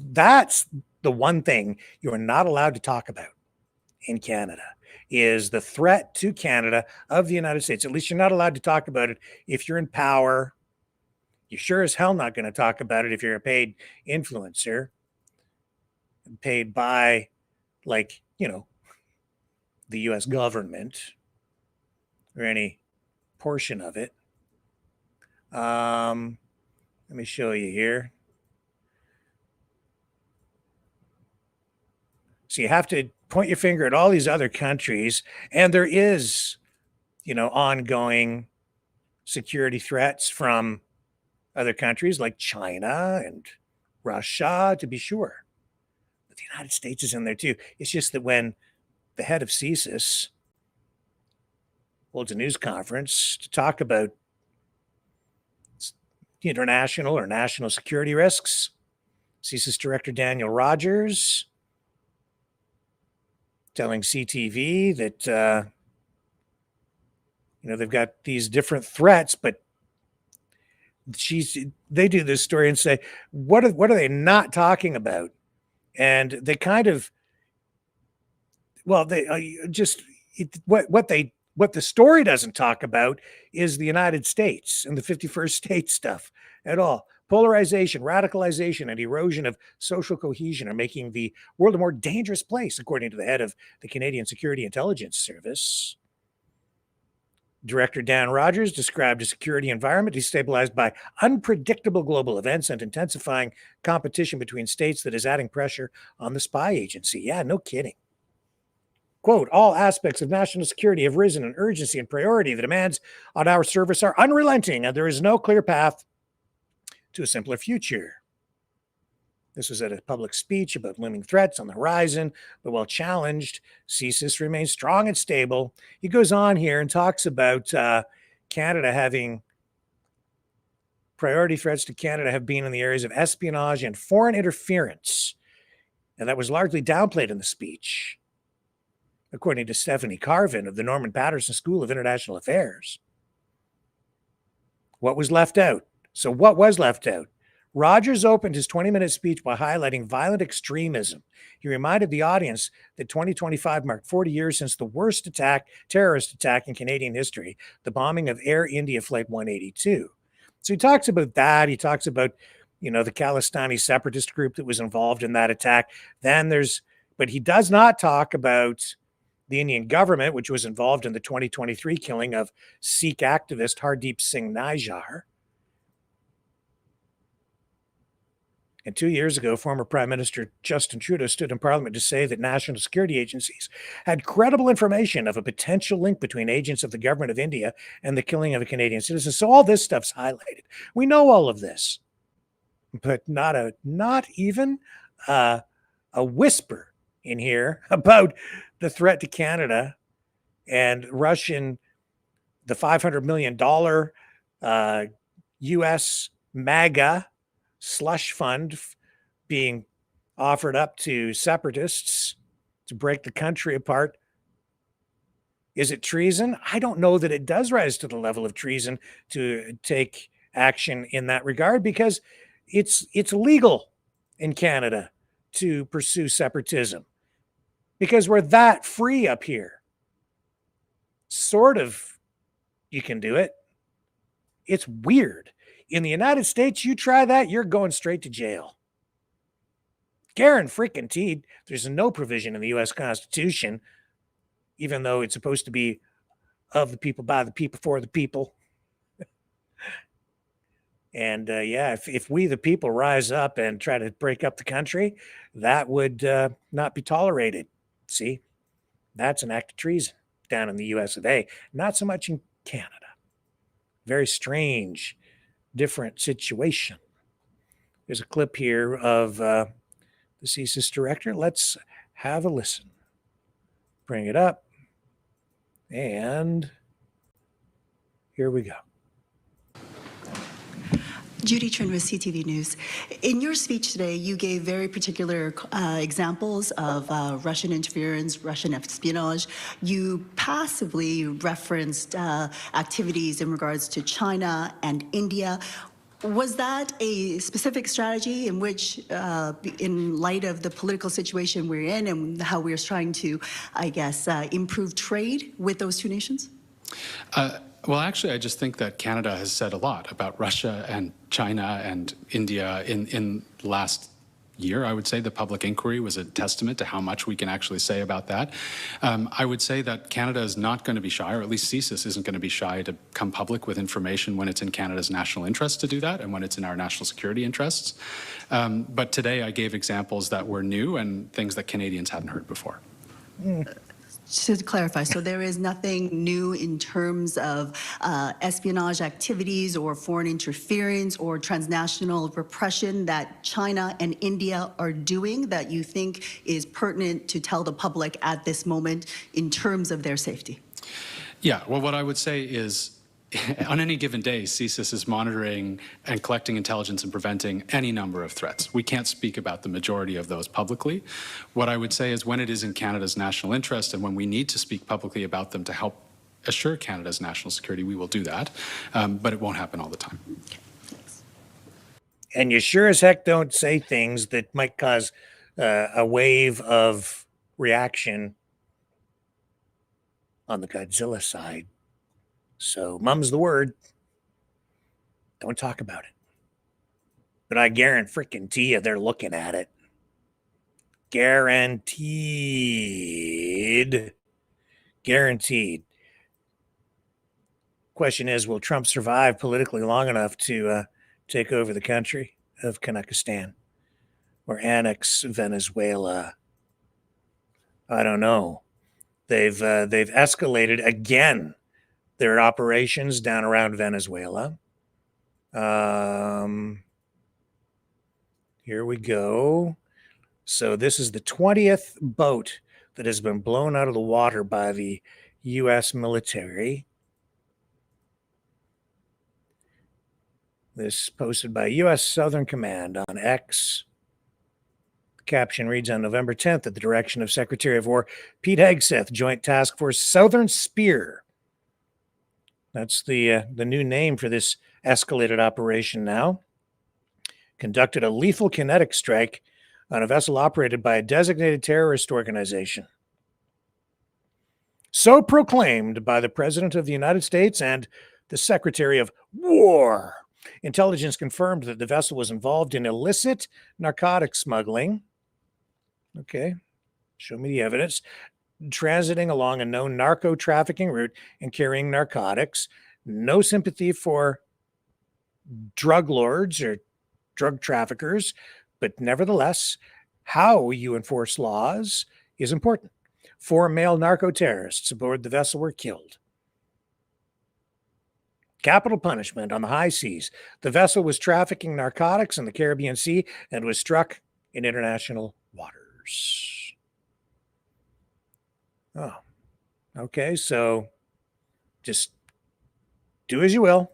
[SPEAKER 2] that's the one thing you are not allowed to talk about in Canada, is the threat to Canada of the United States. At least you're not allowed to talk about it if you're in power. You're sure as hell not going to talk about it if you're a paid influencer, paid by, like, you know, the U.S. government or any portion of it. Let me show you here. So you have to point your finger at all these other countries, and there is, you know, ongoing security threats from other countries like China and Russia, to be sure. But the United States is in there too. It's just that when the head of CSIS holds a news conference to talk about international or national security risks, CSIS Director Daniel Rogers telling CTV that, you know, they've got these different threats, but they do this story and say, what are they not talking about? And they kind of, well, they what the story doesn't talk about is the United States and the 51st state stuff at all. Polarization, radicalization, and erosion of social cohesion are making the world a more dangerous place, according to the head of the Canadian Security Intelligence Service. Director Dan Rogers described a security environment destabilized by unpredictable global events and intensifying competition between states that is adding pressure on the spy agency. Yeah, no kidding. Quote, all aspects of national security have risen in urgency and priority. The demands on our service are unrelenting, and there is no clear path to a simpler future. This was at a public speech about looming threats on the horizon, but while challenged, CSIS remains strong and stable. He goes on here and talks about Canada having priority threats to Canada have been in the areas of espionage and foreign interference. And that was largely downplayed in the speech, according to Stephanie Carvin of the Norman Patterson School of International Affairs. What was left out? So what was left out? Rogers opened his 20-minute speech by highlighting violent extremism. He reminded the audience that 2025 marked 40 years since the worst terrorist attack in Canadian history, the bombing of Air India Flight 182. So he talks about that. He talks about, you know, the Khalistani separatist group that was involved in that attack. But he does not talk about the Indian government, which was involved in the 2023 killing of Sikh activist Hardeep Singh Nijjar. And 2 years ago, former Prime Minister Justin Trudeau stood in Parliament to say that national security agencies had credible information of a potential link between agents of the government of India and the killing of a Canadian citizen. So all this stuff's highlighted. We know all of this, but not even a whisper in here about the threat to Canada and the $500 million U.S. MAGA slush fund being offered up to separatists to break the country apart. Is it treason? I don't know that it does rise to the level of treason to take action in that regard, because it's legal in Canada to pursue separatism because we're that free up here. Sort of, you can do it. It's weird. In the United States, you try that, you're going straight to jail. Guaranteed, there's no provision in the U.S. Constitution, even though it's supposed to be of the people, by the people, for the people. And if we, the people, rise up and try to break up the country, that would not be tolerated. See, That's an act of treason down in the US of A. Not so much in Canada. Very strange, different situation. There's a clip here of the CSIS director. Let's have a listen. Bring it up. And here we go.
[SPEAKER 12] Judy Trin with CTV News. In your speech today, you gave very particular examples of Russian interference, Russian espionage. You passively referenced activities in regards to China and India. Was that a specific strategy in which, in light of the political situation we're in and how we're trying to, I guess, improve trade with those two nations?
[SPEAKER 13] Well, actually, I just think that Canada has said a lot about Russia and China and India in the last year. I would say the public inquiry was a testament to how much we can actually say about that. I would say that Canada is not going to be shy, or at least CSIS isn't going to be shy to come public with information when it's in Canada's national interest to do that and when it's in our national security interests. But today I gave examples that were new and things that Canadians hadn't heard before.
[SPEAKER 12] To clarify, so there is nothing new in terms of espionage activities or foreign interference or transnational repression that China and India are doing that you think is pertinent to tell the public at this moment in terms of their safety?
[SPEAKER 13] Yeah, well, what I would say is on any given day, CSIS is monitoring and collecting intelligence and preventing any number of threats. We can't speak about the majority of those publicly. What I would say is when it is in Canada's national interest and when we need to speak publicly about them to help assure Canada's national security, we will do that. But it won't happen all the time.
[SPEAKER 2] And you sure as heck don't say things that might cause a wave of reaction on the Godzilla side. So mum's the word. Don't talk about it. But I guarantee you they're looking at it. Guaranteed. Guaranteed. Question is, will Trump survive politically long enough to take over the country of Kazakhstan or annex Venezuela? I don't know. They've escalated again their operations down around Venezuela. Here we go. So this is the 20th boat that has been blown out of the water by the U.S. military. This posted by U.S. Southern Command on X. The caption reads, on November 10th, at the direction of Secretary of War Pete Hegseth, Joint Task Force Southern Spear. That's the new name for this escalated operation now. Conducted a lethal kinetic strike on a vessel operated by a designated terrorist organization. So proclaimed by the President of the United States and the Secretary of War. Intelligence confirmed that the vessel was involved in illicit narcotic smuggling. Okay, show me the evidence. Transiting along a known narco trafficking route and carrying narcotics. No sympathy for drug lords or drug traffickers, but nevertheless, how you enforce laws is important. 4 male narco terrorists aboard the vessel were killed. Capital punishment on the high seas. The vessel was trafficking narcotics in the Caribbean Sea and was struck in international waters. Oh, okay. So just do as you will.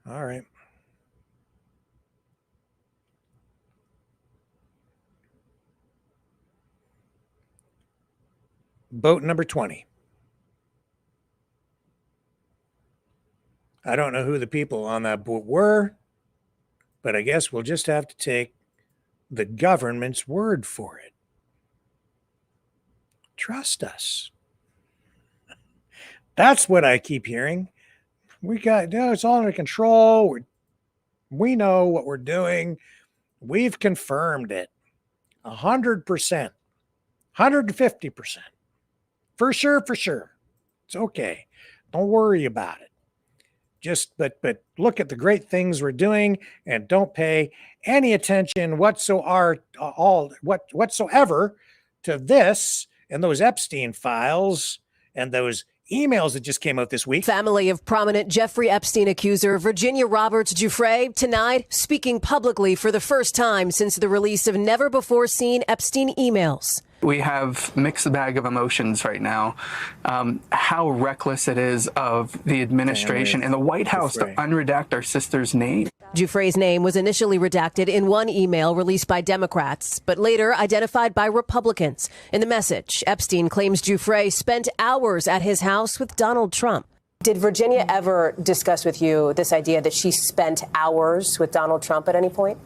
[SPEAKER 2] All right. Boat number 20. I don't know who the people on that boat were, but I guess we'll just have to take the government's word for it. Trust us. That's what I keep hearing. It's all under control. We know what we're doing. We've confirmed it. 100%. 150%. For sure. It's okay. Don't worry about it. but look at the great things we're doing and don't pay any attention whatsoever to this and those Epstein files and those emails that just came out this week.
[SPEAKER 14] Family of prominent Jeffrey Epstein accuser Virginia Roberts Giuffre tonight speaking publicly for the first time since the release of never-before-seen Epstein emails.
[SPEAKER 15] We have mixed bag of emotions right now. How reckless it is of the administration and the White House to unredact our sister's name.
[SPEAKER 14] Giuffre's name was initially redacted in one email released by Democrats, but later identified by Republicans. In the message, Epstein claims Giuffre spent hours at his house with Donald Trump. Did Virginia ever discuss with you this idea that she spent hours with Donald Trump at any point?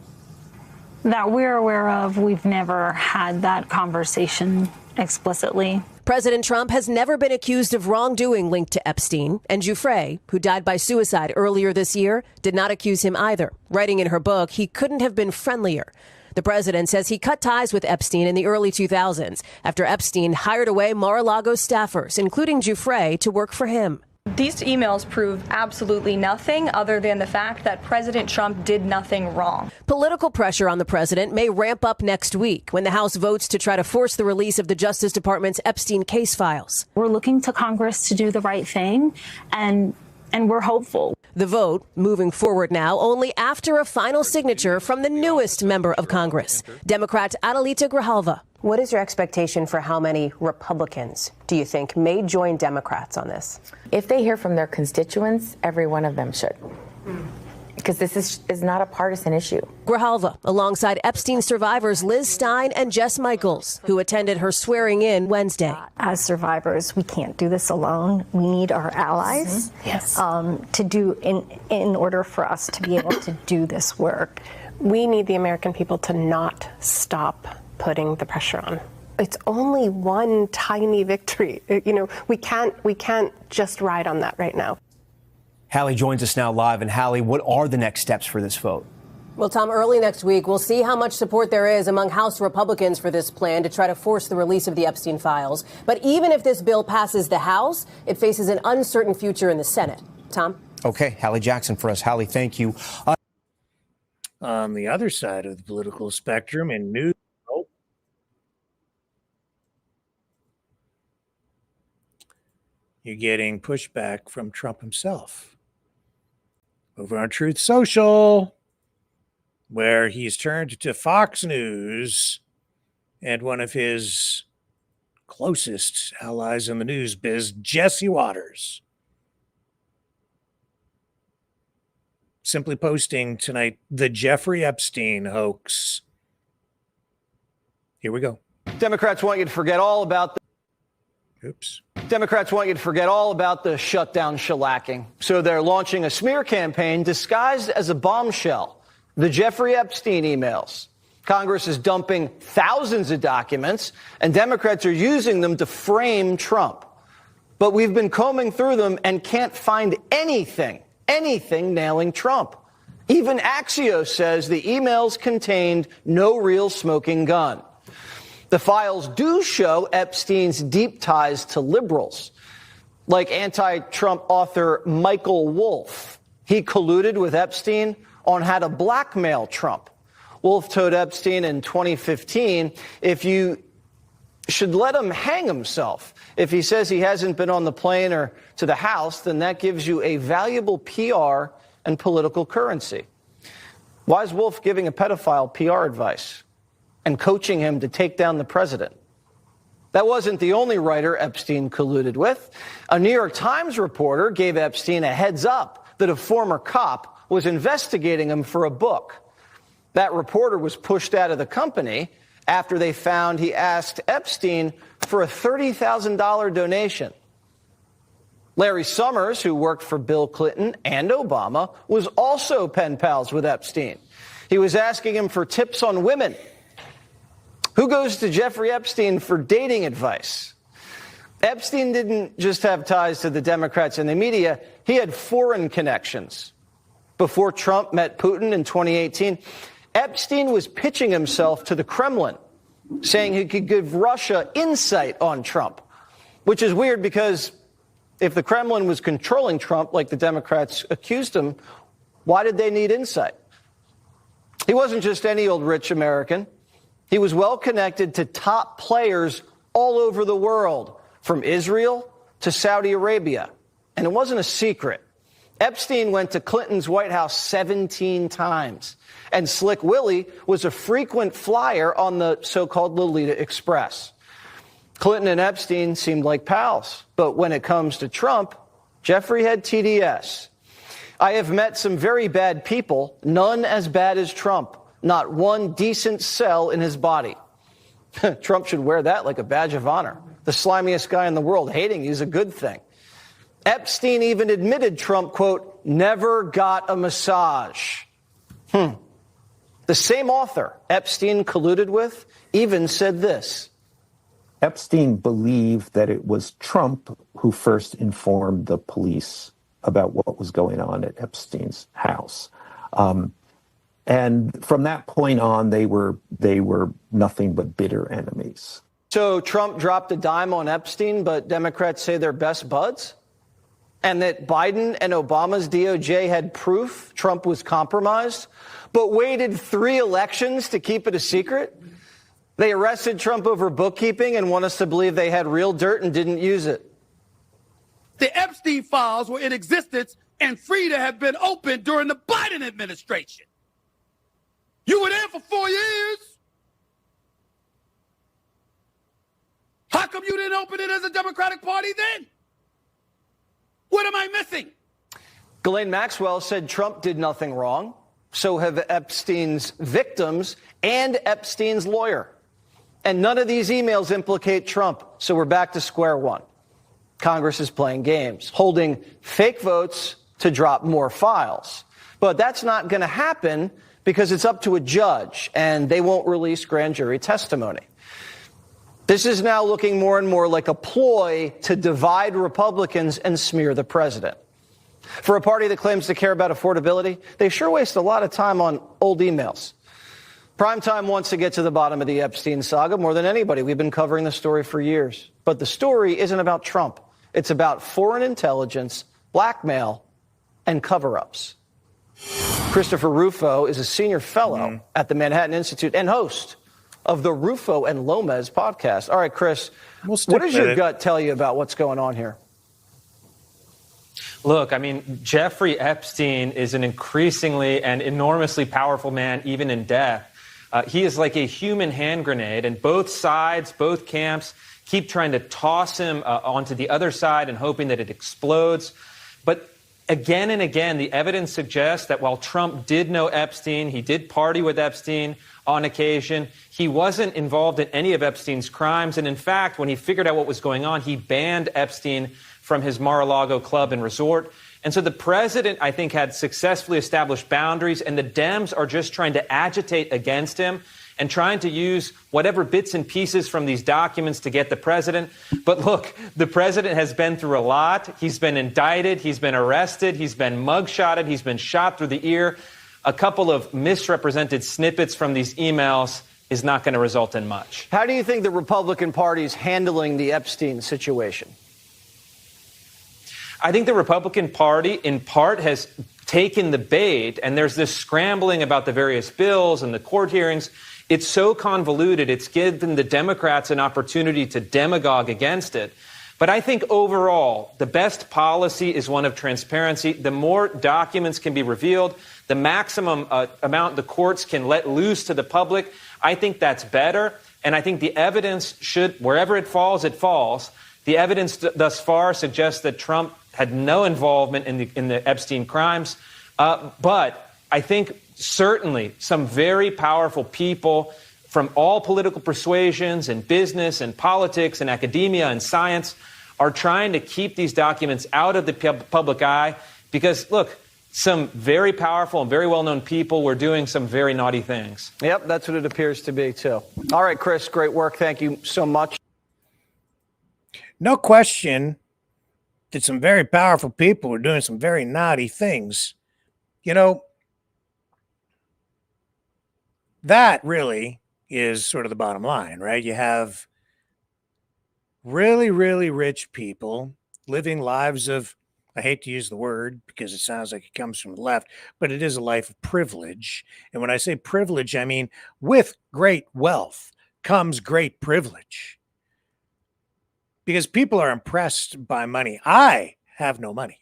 [SPEAKER 16] That we're aware of. We've never had that conversation explicitly.
[SPEAKER 14] President Trump has never been accused of wrongdoing linked to Epstein, and Giuffre, who died by suicide earlier this year, did not accuse him either. Writing in her book, he couldn't have been friendlier. The president says he cut ties with Epstein in the early 2000s after Epstein hired away Mar-a-Lago staffers, including Giuffre, to work for him.
[SPEAKER 17] These emails prove absolutely nothing other than the fact that President Trump did nothing wrong.
[SPEAKER 14] Political pressure on the president may ramp up next week when the House votes to try to force the release of the Justice Department's Epstein case files.
[SPEAKER 16] We're looking to Congress to do the right thing, and we're hopeful.
[SPEAKER 14] The vote moving forward now only after a final signature from the newest member of Congress, Democrat Adelita Grijalva. What is your expectation for how many Republicans do you think may join Democrats on this?
[SPEAKER 18] If they hear from their constituents, every one of them should. Because this is not a partisan issue.
[SPEAKER 14] Grijalva, alongside Epstein survivors Liz Stein and Jess Michaels, who attended her swearing in Wednesday.
[SPEAKER 19] As survivors, we can't do this alone. We need our allies to do in order for us to be able to do this work.
[SPEAKER 20] We need the American people to not stop putting the pressure on. It's only one tiny victory. You know, we can't just ride on that right now.
[SPEAKER 21] Hallie joins us now live. And Hallie, what are the next steps for this vote?
[SPEAKER 14] Well, Tom, early next week, we'll see how much support there is among House Republicans for this plan to try to force the release of the Epstein files. But even if this bill passes the House, it faces an uncertain future in the Senate. Tom?
[SPEAKER 21] Okay, Hallie Jackson for us. Hallie, thank you.
[SPEAKER 2] On the other side of the political spectrum in news, you're getting pushback from Trump himself over on Truth Social, where he's turned to Fox News and one of his closest allies in the news biz, Jesse Waters, simply posting tonight the Jeffrey Epstein hoax. Here we go.
[SPEAKER 22] Democrats want you to forget all about the Democrats want you to forget all about the shutdown shellacking. So they're launching a smear campaign disguised as a bombshell, the Jeffrey Epstein emails. Congress is dumping thousands of documents, and Democrats are using them to frame Trump. But we've been combing through them and can't find anything nailing Trump. Even Axios says the emails contained no real smoking gun. The files do show Epstein's deep ties to liberals, like anti-Trump author Michael Wolff. He colluded with Epstein on how to blackmail Trump. Wolff told Epstein in 2015, if you should let him hang himself. If he says he hasn't been on the plane or to the House, then that gives you a valuable PR and political currency. Why is Wolff giving a pedophile PR advice and coaching him to take down the president? That wasn't the only writer Epstein colluded with. A New York Times reporter gave Epstein a heads up that a former cop was investigating him for a book. That reporter was pushed out of the company after they found he asked Epstein for a $30,000 donation. Larry Summers, who worked for Bill Clinton and Obama, was also pen pals with Epstein. He was asking him for tips on women. Who goes to Jeffrey Epstein for dating advice? Epstein didn't just have ties to the Democrats and the media. He had foreign connections. Before Trump met Putin in 2018, Epstein was pitching himself to the Kremlin, saying he could give Russia insight on Trump, which is weird because If the Kremlin was controlling Trump like the Democrats accused him, why did they need insight? He wasn't just any old rich American. He was well connected to top players all over the world, from Israel to Saudi Arabia. And it wasn't a secret. Epstein went to Clinton's White House 17 times. And Slick Willie was a frequent flyer on the so-called Lolita Express. Clinton and Epstein seemed like pals. But when it comes to Trump, Jeffrey had TDS. I have met some very bad people, none as bad as Trump. Not one decent cell in his body. Trump should wear that like a badge of honor. The slimiest guy in the world hating you is a good thing. Epstein even admitted Trump, quote, never got a massage. The same author Epstein colluded with even said this.
[SPEAKER 1] Epstein believed that it was Trump who first informed the police about what was going on at Epstein's house. And from that point on, they were nothing but bitter enemies.
[SPEAKER 22] So Trump dropped a dime on Epstein, but Democrats say they're best buds? And that Biden and Obama's DOJ had proof Trump was compromised, but waited 3 elections to keep it a secret? They arrested Trump over bookkeeping and want us to believe they had real dirt and didn't use it.
[SPEAKER 4] The Epstein files were in existence and free to have been opened during the Biden administration. You were there for 4 years. How come you didn't open it as a Democratic Party then? What am I missing?
[SPEAKER 22] Ghislaine Maxwell said Trump did nothing wrong. So have Epstein's victims and Epstein's lawyer. And none of these emails implicate Trump. So we're back to square one. Congress is playing games, holding fake votes to drop more files. But that's not going to happen because it's up to a judge, and they won't release grand jury testimony. This is now looking more and more like a ploy to divide Republicans and smear the president. For a party that claims to care about affordability, they sure waste a lot of time on old emails. Primetime wants to get to the bottom of the Epstein saga more than anybody. We've been covering the story for years. But the story isn't about Trump. It's about foreign intelligence, blackmail, and cover-ups. Christopher Rufo is a senior fellow at the Manhattan Institute and host of the Rufo and Lomez podcast. All right, Chris, what does your gut tell you about what's going on here?
[SPEAKER 23] Look, I mean, Jeffrey Epstein is an increasingly and enormously powerful man, even in death. He is like a human hand grenade, and both sides, both camps, keep trying to toss him onto the other side and hoping that it explodes. But again and again, the evidence suggests that while Trump did know Epstein, he did party with Epstein on occasion, he wasn't involved in any of Epstein's crimes. And in fact, when he figured out what was going on, he banned Epstein from his Mar-a-Lago club and resort. And so the president, I think, had successfully established boundaries, and the Dems are just trying to agitate against him and trying to use whatever bits and pieces from these documents to get the president. But look, the president has been through a lot. He's been indicted. He's been arrested. He's been mugshotted. He's been shot through the ear. A couple of misrepresented snippets from these emails is not going to result in much.
[SPEAKER 22] How do you think the Republican Party is handling the Epstein situation?
[SPEAKER 23] I think the Republican Party, in part, has taken the bait, and there's this scrambling about the various bills and the court hearings. It's so convoluted, it's given the Democrats an opportunity to demagogue against it. But I think overall, the best policy is one of transparency. The more documents can be revealed, the maximum amount the courts can let loose to the public, I think that's better. And I think the evidence should, wherever it falls, it falls. The evidence thus far suggests that Trump had no involvement in the Epstein crimes. But I think certainly some very powerful people from all political persuasions and business and politics and academia and science are trying to keep these documents out of the public eye because, look, some very powerful and very well-known people were doing some very naughty things.
[SPEAKER 22] Yep, that's what it appears to be, too. All right, Chris, great work. Thank you so much.
[SPEAKER 2] No question that some very powerful people were doing some very naughty things. You know, that really is sort of the bottom line, right? You have really, really rich people living lives of, I hate to use the word because it sounds like it comes from the left, but it is a life of privilege. And when I say privilege, I mean with great wealth comes great privilege. Because people are impressed by money. I have no money,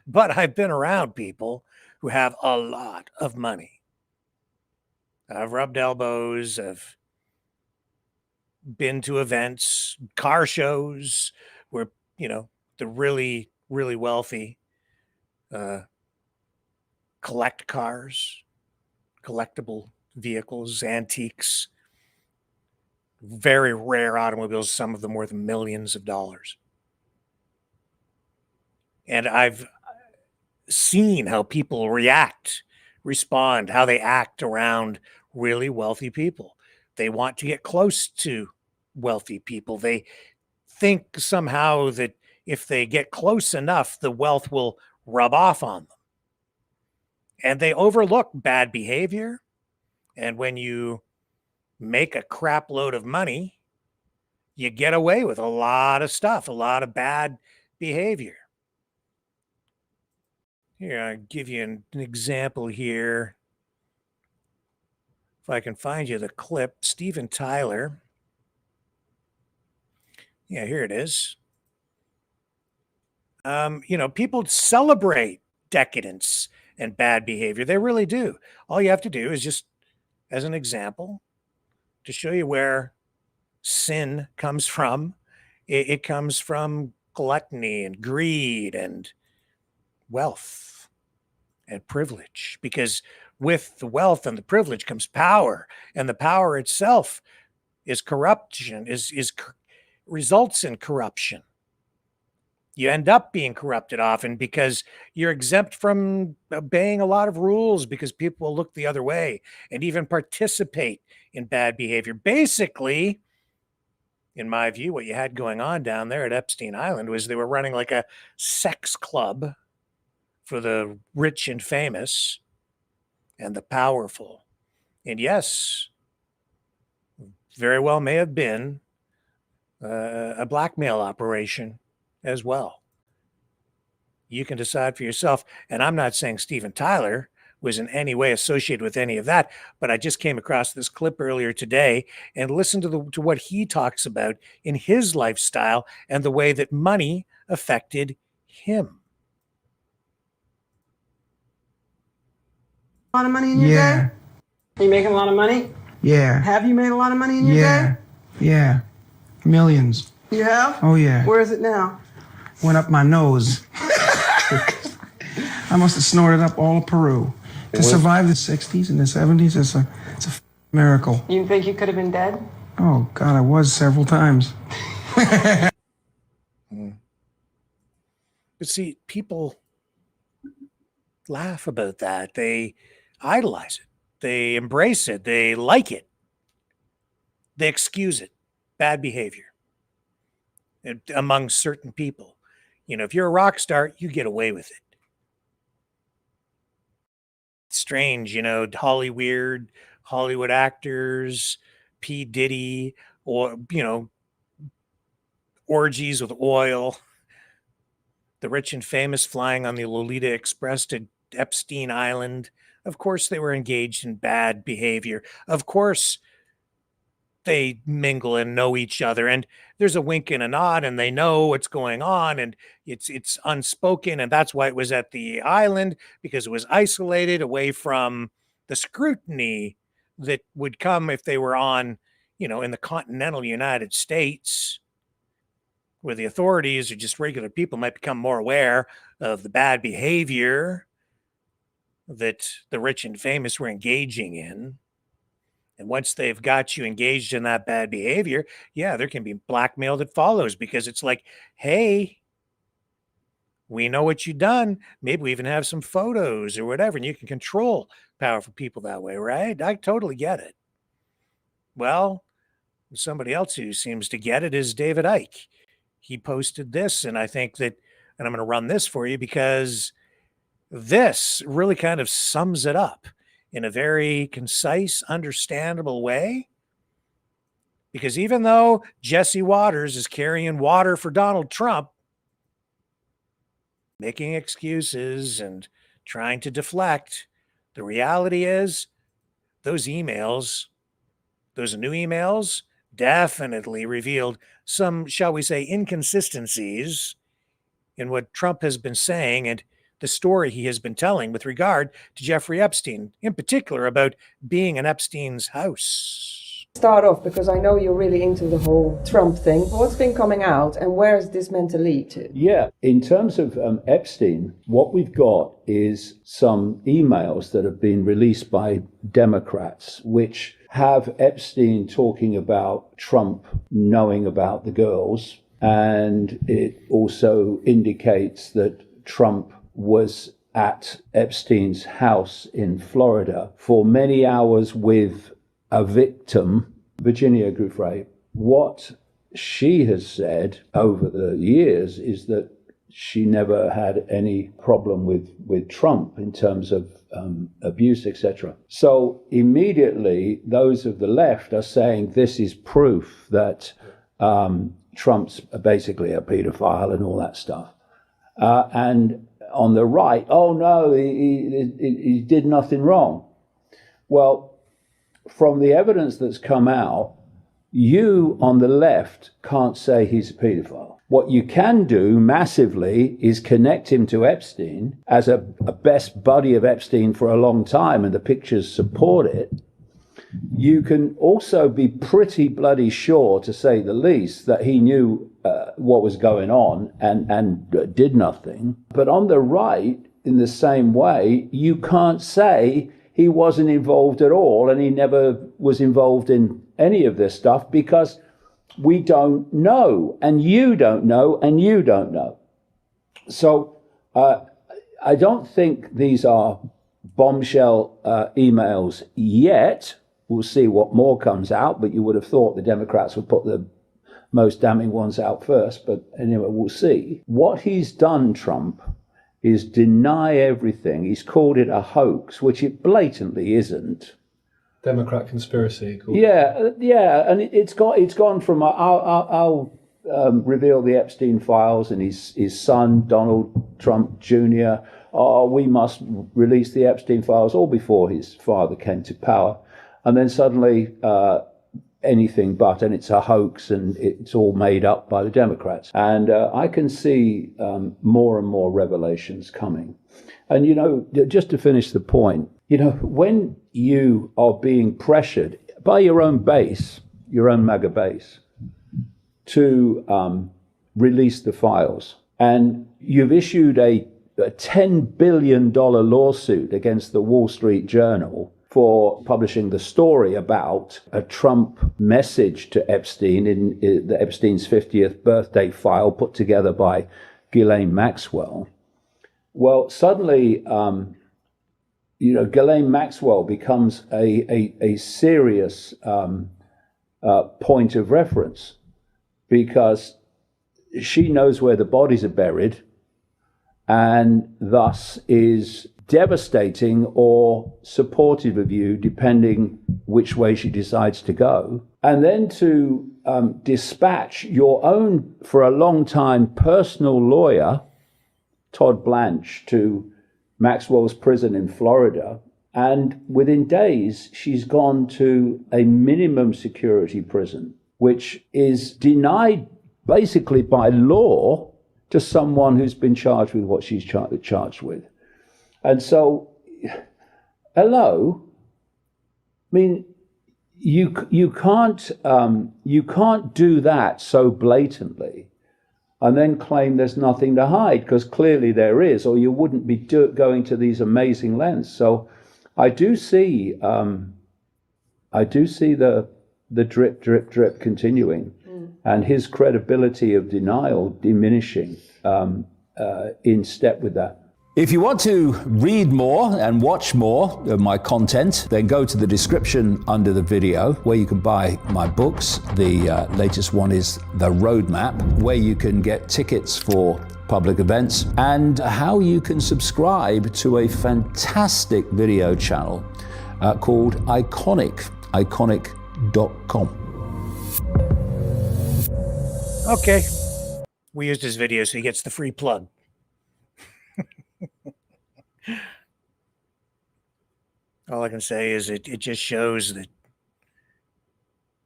[SPEAKER 2] but I've been around people who have a lot of money. I've rubbed elbows, I've been to events, car shows where, you know, the really, really wealthy collect cars, collectible vehicles, antiques, very rare automobiles, some of them worth millions of dollars. And I've seen how people respond, how they act around really wealthy people. They want to get close to wealthy people. They think somehow that if they get close enough, the wealth will rub off on them. And they overlook bad behavior. And when you make a crap load of money, you get away with a lot of stuff, a lot of bad behavior. Here, I'll give you an example here. If I can find you the clip, Steven Tyler. Yeah, here it is. You know, people celebrate decadence and bad behavior. They really do. All you have to do is just, as an example, to show you where sin comes from. It comes from gluttony and greed and wealth and privilege, because with the wealth and the privilege comes power, and the power itself is corruption, results in corruption. You end up being corrupted often because you're exempt from obeying a lot of rules, because people will look the other way and even participate in bad behavior. Basically, in my view, what you had going on down there at Epstein Island was they were running like a sex club for the rich and famous and the powerful. And yes, very well may have been a blackmail operation as well. You can decide for yourself. And I'm not saying Steven Tyler was in any way associated with any of that, but I just came across this clip earlier today and listened to what he talks about in his lifestyle and the way that money affected him.
[SPEAKER 3] A lot of money in your day? Are you making a lot of money?
[SPEAKER 5] Yeah.
[SPEAKER 3] Have you made a lot of money in your day?
[SPEAKER 5] Yeah. Millions.
[SPEAKER 3] You have?
[SPEAKER 5] Oh, yeah.
[SPEAKER 3] Where is it now?
[SPEAKER 5] Went up my nose. I must have snorted up all of Peru. To survive the 60s and the 70s, it's a miracle.
[SPEAKER 3] You think you could have been dead?
[SPEAKER 5] Oh, God, I was several times.
[SPEAKER 2] But see, people laugh about that. They idolize it. They embrace it. They like it. They excuse it. Bad behavior among certain people. You know, if you're a rock star, you get away with it. It's strange, you know, Hollywood actors, P. Diddy, or, you know, orgies with oil. The rich and famous flying on the Lolita Express to Epstein Island. Of course, they were engaged in bad behavior. Of course, they mingle and know each other, and there's a wink and a nod, and they know what's going on, and it's unspoken, and that's why it was at the island, because it was isolated away from the scrutiny that would come if they were on, you know, in the continental United States, where the authorities or just regular people might become more aware of the bad behavior that the rich and famous were engaging in. And once they've got you engaged in that bad behavior, yeah, there can be blackmail that follows, because it's like, hey, we know what you've done. Maybe we even have some photos or whatever, and you can control powerful people that way, right? I totally get it. Well, somebody else who seems to get it is David Icke. He posted this, and I think that, and I'm going to run this for you because this really kind of sums it up in a very concise, understandable way. Because even though Jesse Waters is carrying water for Donald Trump, making excuses and trying to deflect. The reality is those emails, those new emails, definitely revealed some, shall we say, inconsistencies in what Trump has been saying and the story he has been telling with regard to Jeffrey Epstein, in particular about being in Epstein's house.
[SPEAKER 6] Start off, because I know you're really into the whole Trump thing. What's been coming out and where is this meant to lead to?
[SPEAKER 7] Yeah, in terms of Epstein, what we've got is some emails that have been released by Democrats, which have Epstein talking about Trump knowing about the girls. And it also indicates that Trump was at Epstein's house in Florida for many hours with a victim, Virginia Giuffre. What she has said over the years is that she never had any problem with Trump in terms of abuse, etc. So immediately those of the left are saying this is proof that Trump's basically a pedophile and all that stuff. And on the right, oh no, he did nothing wrong. Well, from the evidence that's come out, you on the left can't say he's a pedophile. What you can do massively is connect him to Epstein as a best buddy of Epstein for a long time, and the pictures support it. You can also be pretty bloody sure, to say the least, that he knew what was going on and did nothing. But on the right, in the same way, you can't say he wasn't involved at all and he never was involved in any of this stuff, because we don't know, and you don't know, and you don't know. So I don't think these are bombshell emails yet. We'll see what more comes out, but you would have thought the Democrats would put the most damning ones out first. But anyway, we'll see. What he's done, Trump, is deny everything. He's called it a hoax, which it blatantly isn't.
[SPEAKER 8] Democrat conspiracy.
[SPEAKER 7] Yeah, and it's gone from I'll reveal the Epstein files and his son Donald Trump Jr. We must release the Epstein files, all before his father came to power, and then suddenly anything but, and it's a hoax and it's all made up by the Democrats. And I can see more and more revelations coming. And, you know, just to finish the point, you know, when you are being pressured by your own base, your own MAGA base, to release the files, and you've issued a $10 billion lawsuit against the Wall Street Journal for publishing the story about a Trump message to Epstein in the Epstein's 50th birthday file put together by Ghislaine Maxwell. Well, suddenly, you know, Ghislaine Maxwell becomes a serious point of reference, because she knows where the bodies are buried and thus is devastating or supportive of you, depending which way she decides to go. And then to dispatch your own, for a long time, personal lawyer, Todd Blanche, to Maxwell's prison in Florida. And within days, she's gone to a minimum security prison, which is denied basically by law to someone who's been charged with what she's charged with. And so, hello, I mean, you can't do that so blatantly and then claim there's nothing to hide, because clearly there is, or you wouldn't be going to these amazing lengths. So I do see the drip, drip, drip continuing, and his credibility of denial diminishing in step with that.
[SPEAKER 24] If you want to read more and watch more of my content, then go to the description under the video where you can buy my books. The latest one is The Roadmap, where you can get tickets for public events, and how you can subscribe to a fantastic video channel called Iconic, iconic.com.
[SPEAKER 2] Okay. We used his video, so he gets the free plug. All I can say is it just shows that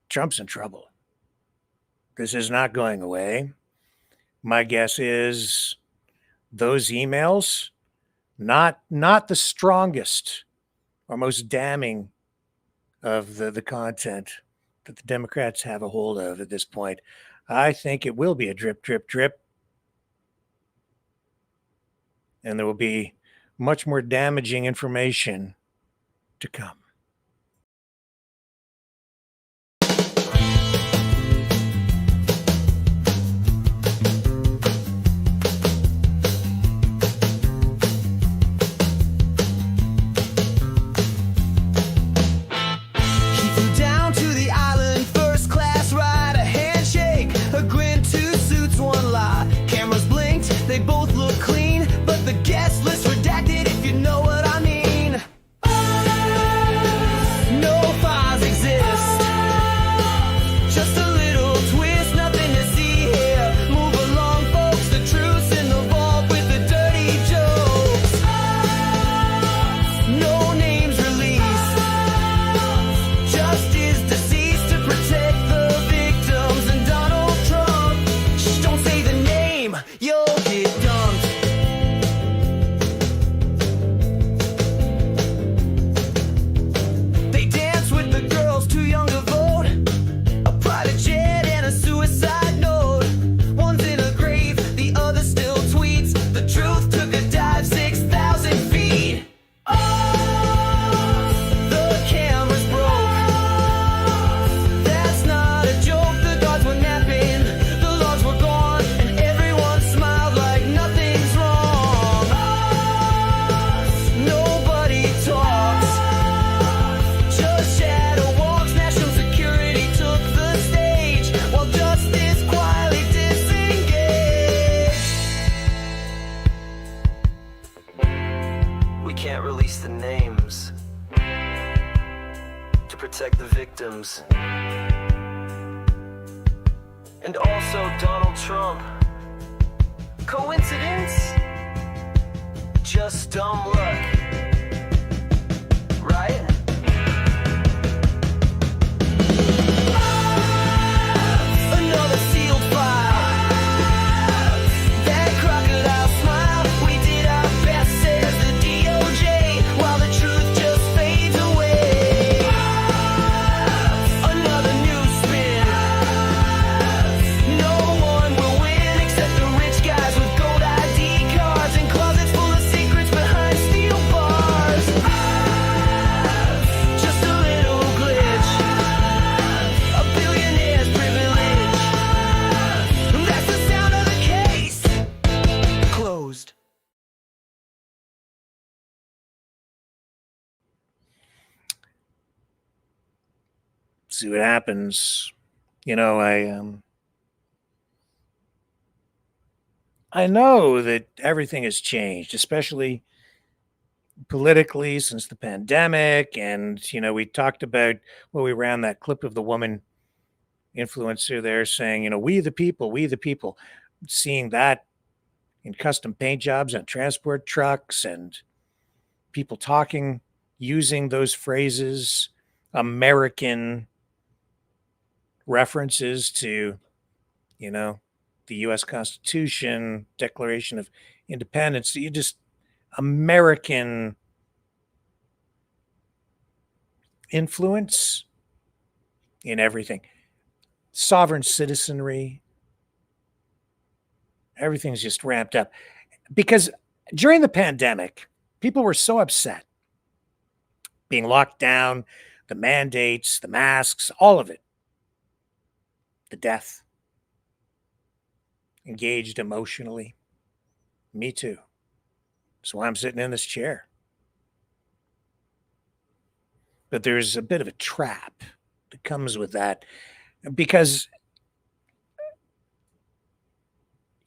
[SPEAKER 2] Trump's in trouble. This is not going away. My guess is those emails, not the strongest or most damning of the content that the Democrats have a hold of at this point. I think it will be a drip, drip, drip. And there will be much more damaging information to come.
[SPEAKER 9] They both look clean, but the guest list redacted, if you know what I mean. No files exist. Just a little twist, nothing to see here. Move along, folks, the truth's in the vault with the dirty jokes. No names released. Justice deceased to protect the victims. And Donald Trump, shh, don't say the name, you'll get dumped. They dance with the girls too young to vote. A private jet and a suicide note. One's in a grave, the other still tweets. The truth took a dive 6,000 feet. The cameras broke. That's not a joke. The guards were napping, the logs were gone, and everyone smiled like nothing's wrong. Nobody talks, just shadow walks. National security took the stage while justice quietly disengaged. We can't release the names to protect the victims. And also Donald Trump. Coincidence? Just dumb luck. Right? Another sealed file. That crocodile smile. We did our best, says the DOJ, while the truth just fades away. Another new spin. No one will win except the rich guys with gold ID cards and closets full of secrets behind steel bars. Just a little glitch. A billionaire's privilege. That's the sound of the case. Closed.
[SPEAKER 2] See what happens. You know, I know that everything has changed, especially politically since the pandemic. And, you know, we talked about, well, we ran that clip of the woman influencer there saying, you know, we the people, seeing that in custom paint jobs on transport trucks and people talking, using those phrases, American references to, you know, the U.S. Constitution, Declaration of Independence. You just American influence in everything. Sovereign citizenry. Everything's just ramped up. Because during the pandemic, people were so upset being locked down, the mandates, the masks, all of it. The death. Engaged emotionally. Me too. That's why I'm sitting in this chair. But there's a bit of a trap that comes with that, because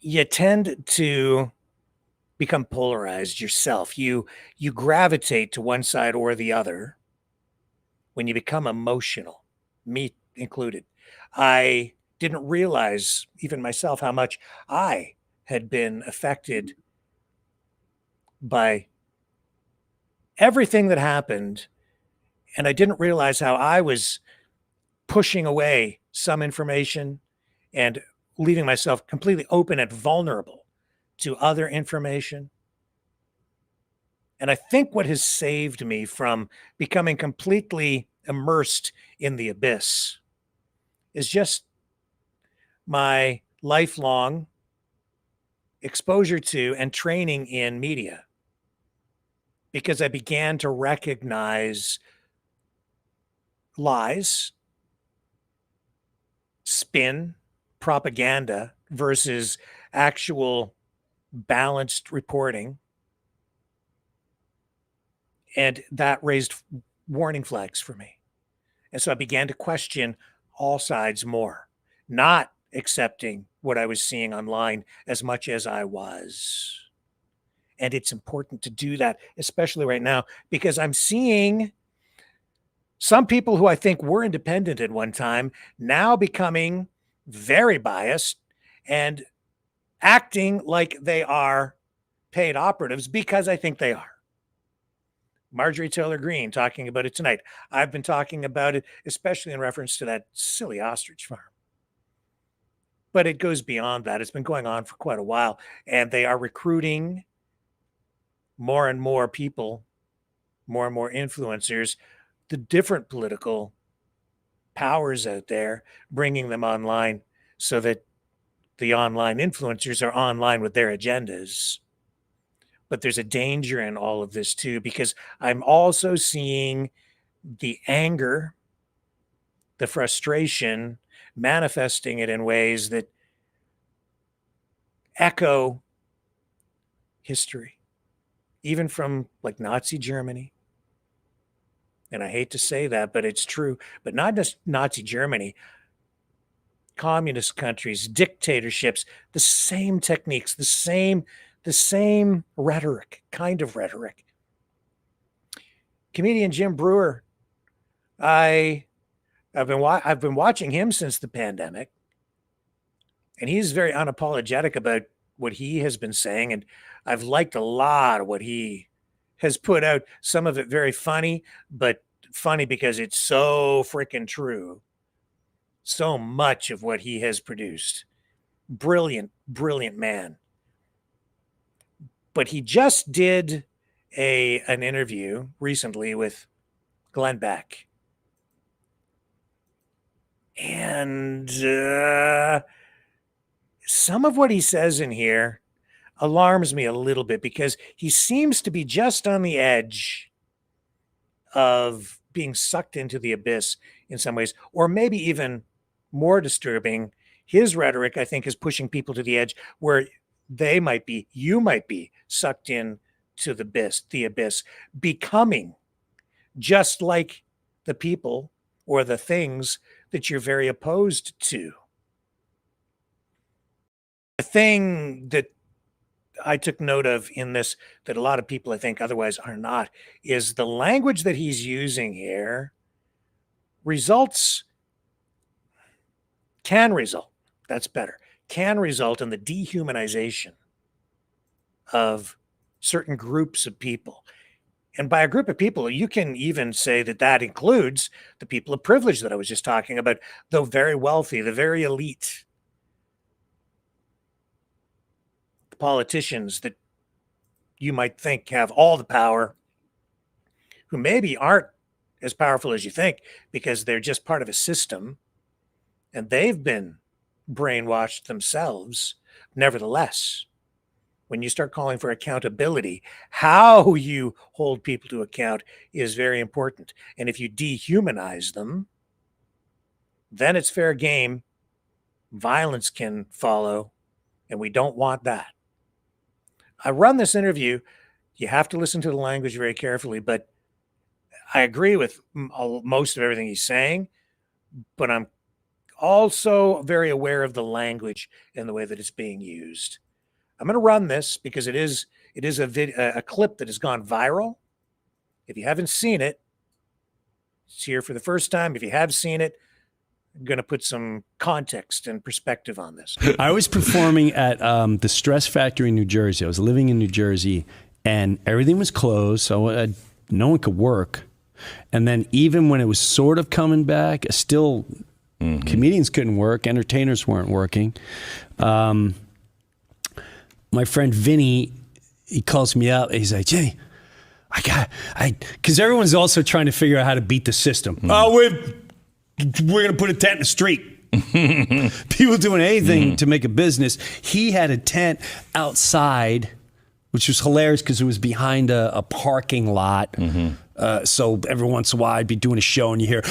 [SPEAKER 2] you tend to become polarized yourself. You gravitate to one side or the other when you become emotional, me included. I didn't realize, even myself, how much I had been affected by everything that happened, and I didn't realize how I was pushing away some information and leaving myself completely open and vulnerable to other information. And I think what has saved me from becoming completely immersed in the abyss is just my lifelong exposure to and training in media, because I began to recognize lies, spin, propaganda versus actual balanced reporting. And that raised warning flags for me. And so I began to question all sides more, not accepting what I was seeing online as much as I was. And it's important to do that, especially right now, because I'm seeing some people who I think were independent at one time now becoming very biased and acting like they are paid operatives because I think they are. Marjorie Taylor Greene talking about it tonight. I've been talking about it, especially in reference to that silly ostrich farm. But it goes beyond that. It's been going on for quite a while, and they are recruiting more and more people, more and more influencers, the different political powers out there, bringing them online so that the online influencers are online with their agendas. But there's a danger in all of this too, because I'm also seeing the anger, the frustration, manifesting it in ways that echo history, even from like Nazi Germany. And I hate to say that, but it's true. But not just Nazi Germany, communist countries, dictatorships, the same techniques, the same rhetoric, kind of rhetoric. Comedian Jim Brewer, I've been watching him since the pandemic, and he's very unapologetic about what he has been saying, and I've liked a lot of what he has put out. Some of it very funny, but funny because it's so freaking true. So much of what he has produced. Brilliant, brilliant man. But he just did an interview recently with Glenn Beck. And some of what he says in here alarms me a little bit, because he seems to be just on the edge of being sucked into the abyss in some ways, or maybe even more disturbing. His rhetoric, I think, is pushing people to the edge where you might be sucked in to the abyss, becoming just like the people or the things that you're very opposed to. The thing that I took note of in this, that a lot of people I think otherwise are not, is the language that he's using here can result in the dehumanization of certain groups of people. And by a group of people, you can even say that that includes the people of privilege that I was just talking about, the very wealthy, the very elite, the politicians that you might think have all the power, who maybe aren't as powerful as you think because they're just part of a system and they've been brainwashed themselves. Nevertheless, when you start calling for accountability, how you hold people to account is very important. And if you dehumanize them, then it's fair game. Violence can follow, and we don't want that. I run this interview. You have to listen to the language very carefully, but I agree with most of everything he's saying, but I'm also very aware of the language and the way that it's being used. I'm going to run this because it is a clip that has gone viral. If you haven't seen it, it's here for the first time. If you have seen it, I'm going to put some context and perspective on this.
[SPEAKER 10] I was performing at the Stress Factory in New Jersey. I was living in New Jersey, and everything was closed. So I no one could work. And then even when it was sort of coming back, still comedians couldn't work, entertainers weren't working. My friend Vinny, he calls me up. He's like, Jimmy, because everyone's also trying to figure out how to beat the system. Oh, we're going to put a tent in the street. People doing anything to make a business. He had a tent outside, which was hilarious because it was behind a parking lot. So every once in a while I'd be doing a show and you hear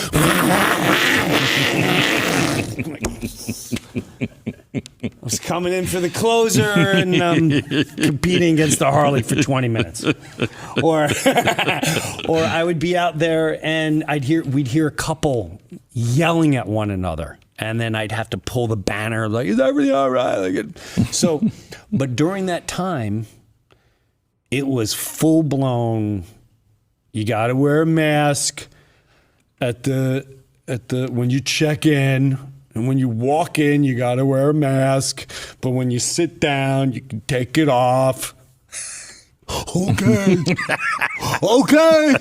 [SPEAKER 10] I was coming in for the closer and competing against the Harley for 20 minutes. Or I would be out there and we'd hear a couple yelling at one another. And then I'd have to pull the banner like, is everything all right? So, but during that time, it was full blown. You got to wear a mask at the when you check in, and when you walk in, you got to wear a mask. But when you sit down, you can take it off. Okay, okay.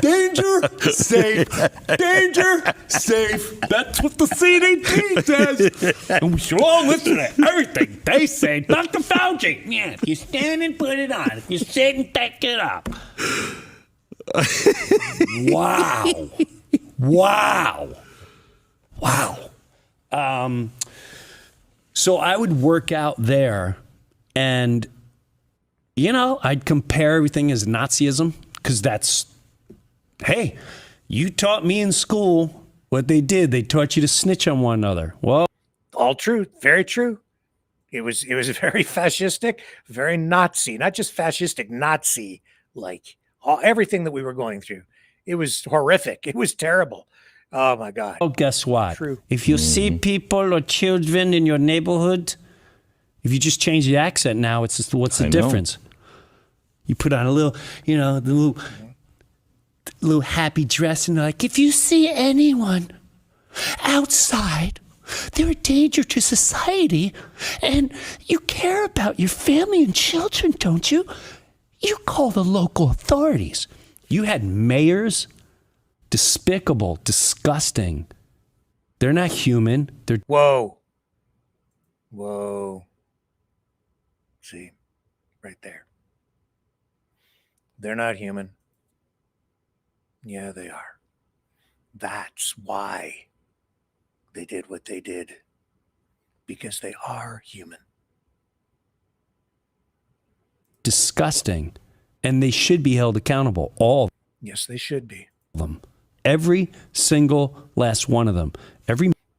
[SPEAKER 10] Danger, safe. Danger, safe. That's what the CDC says. And we should all listen to everything they say. Dr. Fauci. Yeah, if you stand and put it on. If you sit and take it up. Wow. Wow. Wow. So I would work out there and, I'd compare everything as Nazism because that's, hey, you taught me in school what they did. They taught you to snitch on one another. Well,
[SPEAKER 2] all true. Very true. It was very fascistic, very Nazi, not just fascistic, Nazi, like everything that we were going through. It was horrific. It was terrible. Oh my God.
[SPEAKER 10] Oh, guess what?
[SPEAKER 2] True.
[SPEAKER 10] If you see people or children in your neighborhood, if you just change the accent now, it's just, what's the difference? You put on a little, the little happy dress and they're like, if you see anyone outside, they're a danger to society and you care about your family and children, don't you? You call the local authorities. You had mayors, despicable, disgusting. They're not human. They're
[SPEAKER 2] Whoa. See, right there. They're not human. Yeah, they are. That's why they did what they did. Because they are human.
[SPEAKER 10] disgusting. And they should be held accountable. All.
[SPEAKER 2] Yes, they should be.
[SPEAKER 10] Of them. Every single last one of them.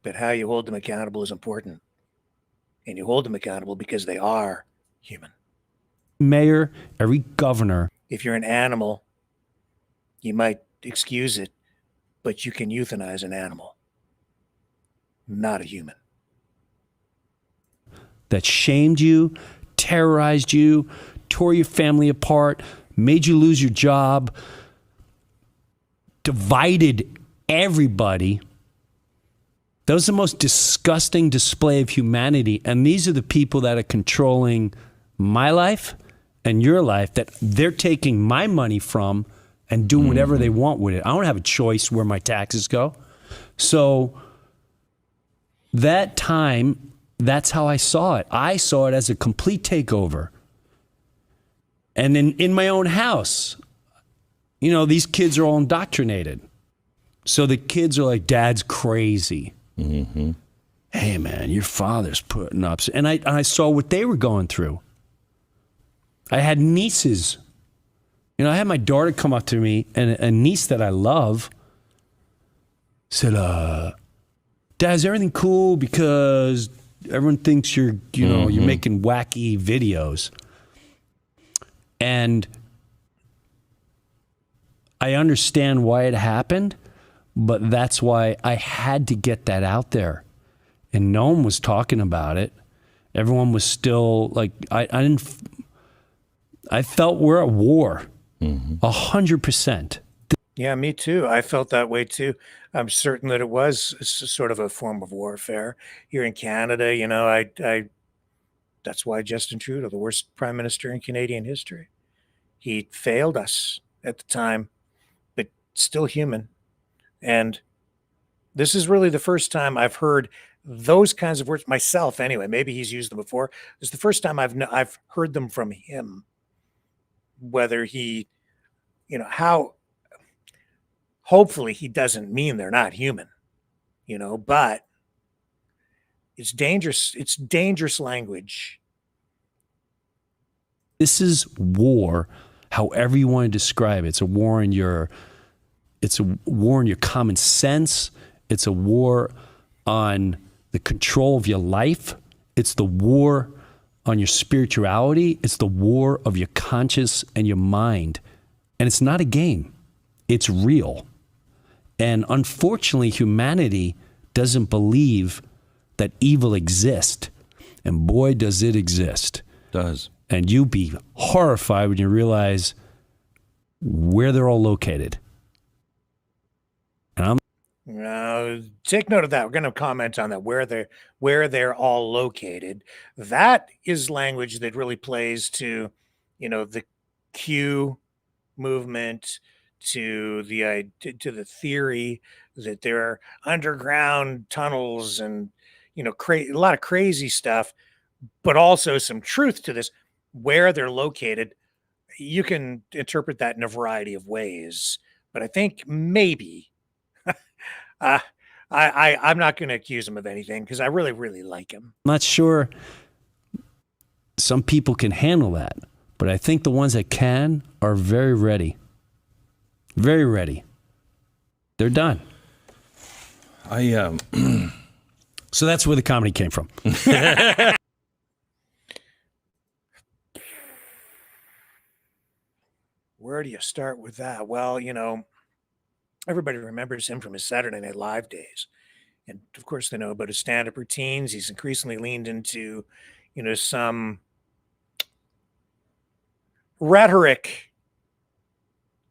[SPEAKER 2] But how you hold them accountable is important. And you hold them accountable because they are human.
[SPEAKER 10] Mayor, every governor.
[SPEAKER 2] If you're an animal, you might excuse it, but you can euthanize an animal, not a human.
[SPEAKER 10] That shamed you, terrorized you, tore your family apart, made you lose your job, divided everybody. That was the most disgusting display of humanity. And these are the people that are controlling my life and your life, that they're taking my money from and doing whatever they want with it. I don't have a choice where my taxes go. So that time, that's how I saw it. I saw it as a complete takeover. And then in my own house, you know, these kids are all indoctrinated. So the kids are like, Dad's crazy. Mm-hmm. Hey, man, your father's putting up. And I saw what they were going through. I had nieces. You know, I had my daughter come up to me, and a niece that I love said, Dad, is everything cool? Because everyone thinks you're making wacky videos. And I understand why it happened, but that's why I had to get that out there. And no one was talking about it. Everyone was still like, I felt we're at war. 100%.
[SPEAKER 2] Yeah, me too. I felt that way too. I'm certain that it was sort of a form of warfare here in Canada. You know, that's why Justin Trudeau, the worst prime minister in Canadian history, He failed us at the time, but still human. And this is really the first time I've heard those kinds of words myself. Anyway, maybe he's used them before. It's the first time I've heard them from him. Whether he, how. Hopefully, he doesn't mean they're not human, But it's dangerous. It's dangerous language.
[SPEAKER 10] This is war, however you want to describe it. It's a war in your common sense. It's a war on the control of your life. It's the war on your spirituality. It's the war of your conscience and your mind. And it's not a game. It's real. And unfortunately, humanity doesn't believe that evil exists. And boy, does it exist.
[SPEAKER 11] Does.
[SPEAKER 10] And you'd be horrified when you realize where they're all located. And
[SPEAKER 2] Take note of that. We're going to comment on that, where they're all located. That is language that really plays to, the Q movement, to the theory that there are underground tunnels and, a lot of crazy stuff, but also some truth to this, where they're located. You can interpret that in a variety of ways, but I think maybe I'm not going to accuse him of anything because I really, really like him.
[SPEAKER 10] I'm not sure some people can handle that, but I think the ones that can are very ready. Very ready. They're done. So that's where the comedy came from.
[SPEAKER 2] Where do you start with that? Well, everybody remembers him from his Saturday Night Live days. And of course, they know about his stand-up routines. He's increasingly leaned into, some rhetoric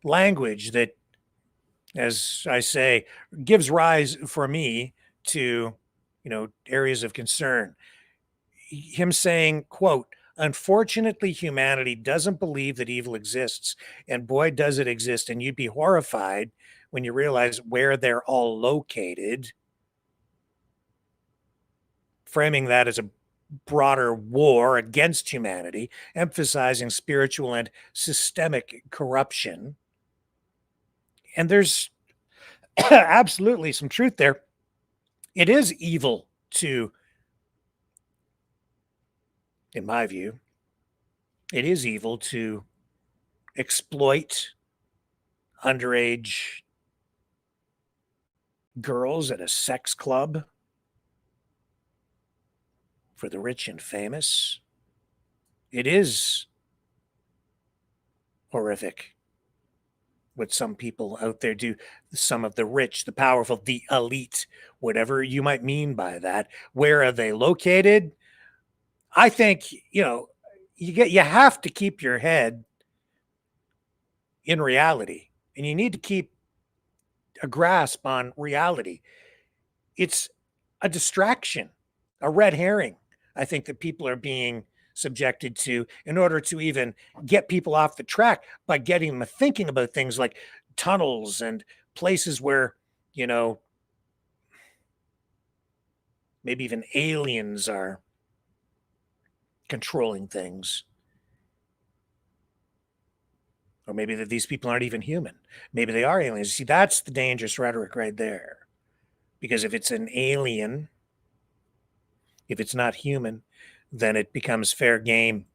[SPEAKER 2] language that, as I say, gives rise for me to, areas of concern. Him saying, quote, "Unfortunately, humanity doesn't believe that evil exists, and boy, does it exist. And you'd be horrified when you realize where they're all located." Framing that as a broader war against humanity, emphasizing spiritual and systemic corruption. And there's absolutely some truth there. It is evil to, in my view, it is evil to exploit underage girls at a sex club for the rich and famous. It is horrific what some people out there do. Some of the rich, the powerful, the elite, whatever you might mean by that. Where are they located? I think, you have to keep your head in reality, and you need to keep a grasp on reality. It's a distraction, a red herring, I think, that people are being subjected to in order to even get people off the track by getting them thinking about things like tunnels and places where, maybe even aliens are controlling things. Or maybe that these people aren't even human. Maybe they are aliens. See, that's the dangerous rhetoric right there. Because if it's an alien, if it's not human, then it becomes fair game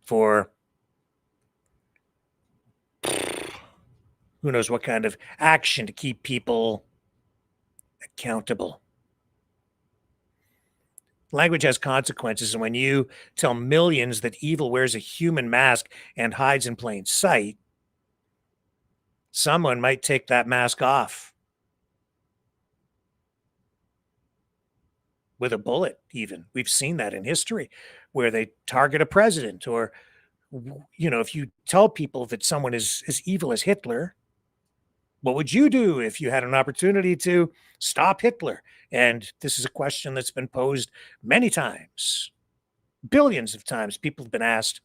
[SPEAKER 2] for who knows what kind of action to keep people accountable. Language has consequences, and when you tell millions that evil wears a human mask and hides in plain sight, someone might take that mask off with a bullet. Even we've seen that in history where they target a president, or if you tell people that someone is as evil as Hitler, what would you do if you had an opportunity to stop Hitler? And this is a question that's been posed many times, billions of times. People have been asked,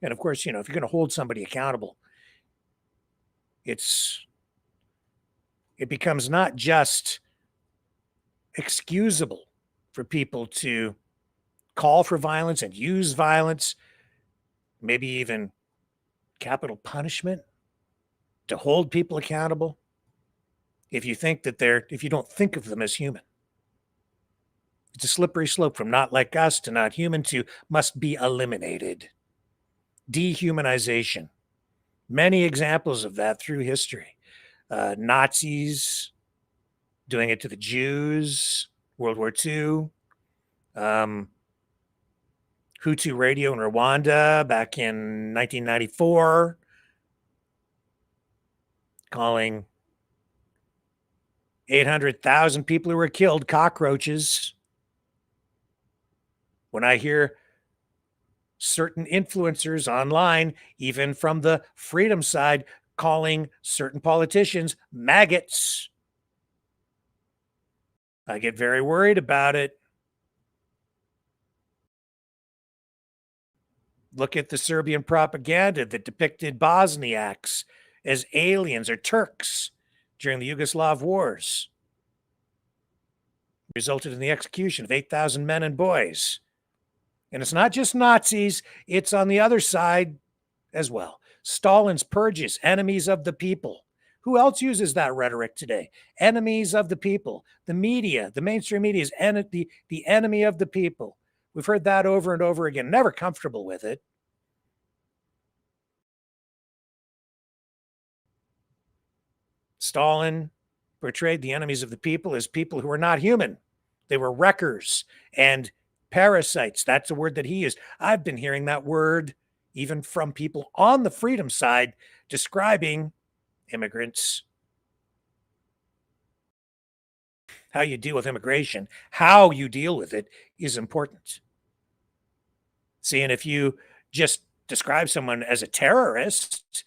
[SPEAKER 2] And of course, if you're going to hold somebody accountable, it becomes not just excusable for people to call for violence and use violence, maybe even capital punishment to hold people accountable. If you don't think of them as human, it's a slippery slope from not like us to not human to must be eliminated. Dehumanization. Many examples of that through history. Nazis doing it to the Jews, World War II, Hutu radio in Rwanda back in 1994, calling 800,000 people who were killed cockroaches. When I hear certain influencers online, even from the freedom side, calling certain politicians maggots, I get very worried about it. Look at the Serbian propaganda that depicted Bosniaks as aliens or Turks during the Yugoslav wars. Resulted in the execution of 8,000 men and boys. And it's not just Nazis, it's on the other side as well. Stalin's purges, enemies of the people. Who else uses that rhetoric today? Enemies of the people. The media, the mainstream media is the enemy of the people. We've heard that over and over again, never comfortable with it. Stalin portrayed the enemies of the people as people who were not human. They were wreckers and parasites. That's the word that he used. I've been hearing that word even from people on the freedom side describing immigrants. How you deal with immigration, how you deal with it is important. See, and if you just describe someone as a terrorist,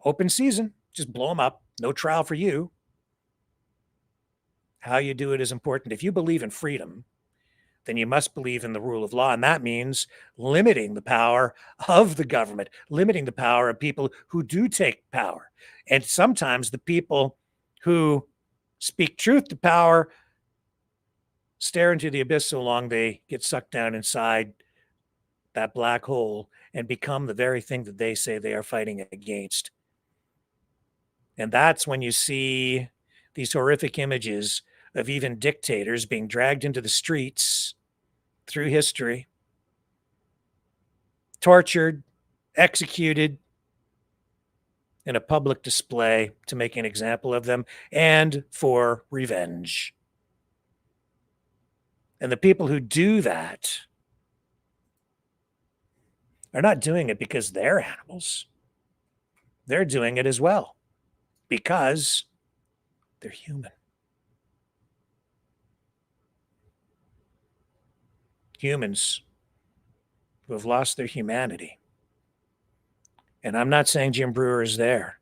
[SPEAKER 2] open season, just blow them up, no trial for you. How you do it is important. If you believe in freedom, then you must believe in the rule of law. And that means limiting the power of the government, limiting the power of people who do take power. And sometimes the people who speak truth to power stare into the abyss so long they get sucked down inside that black hole and become the very thing that they say they are fighting against. And that's when you see these horrific images of even dictators being dragged into the streets through history, tortured, executed in a public display to make an example of them and for revenge. And the people who do that are not doing it because they're animals. They're doing it as well because they're human. Humans who have lost their humanity. And I'm not saying Jim Brewer is there,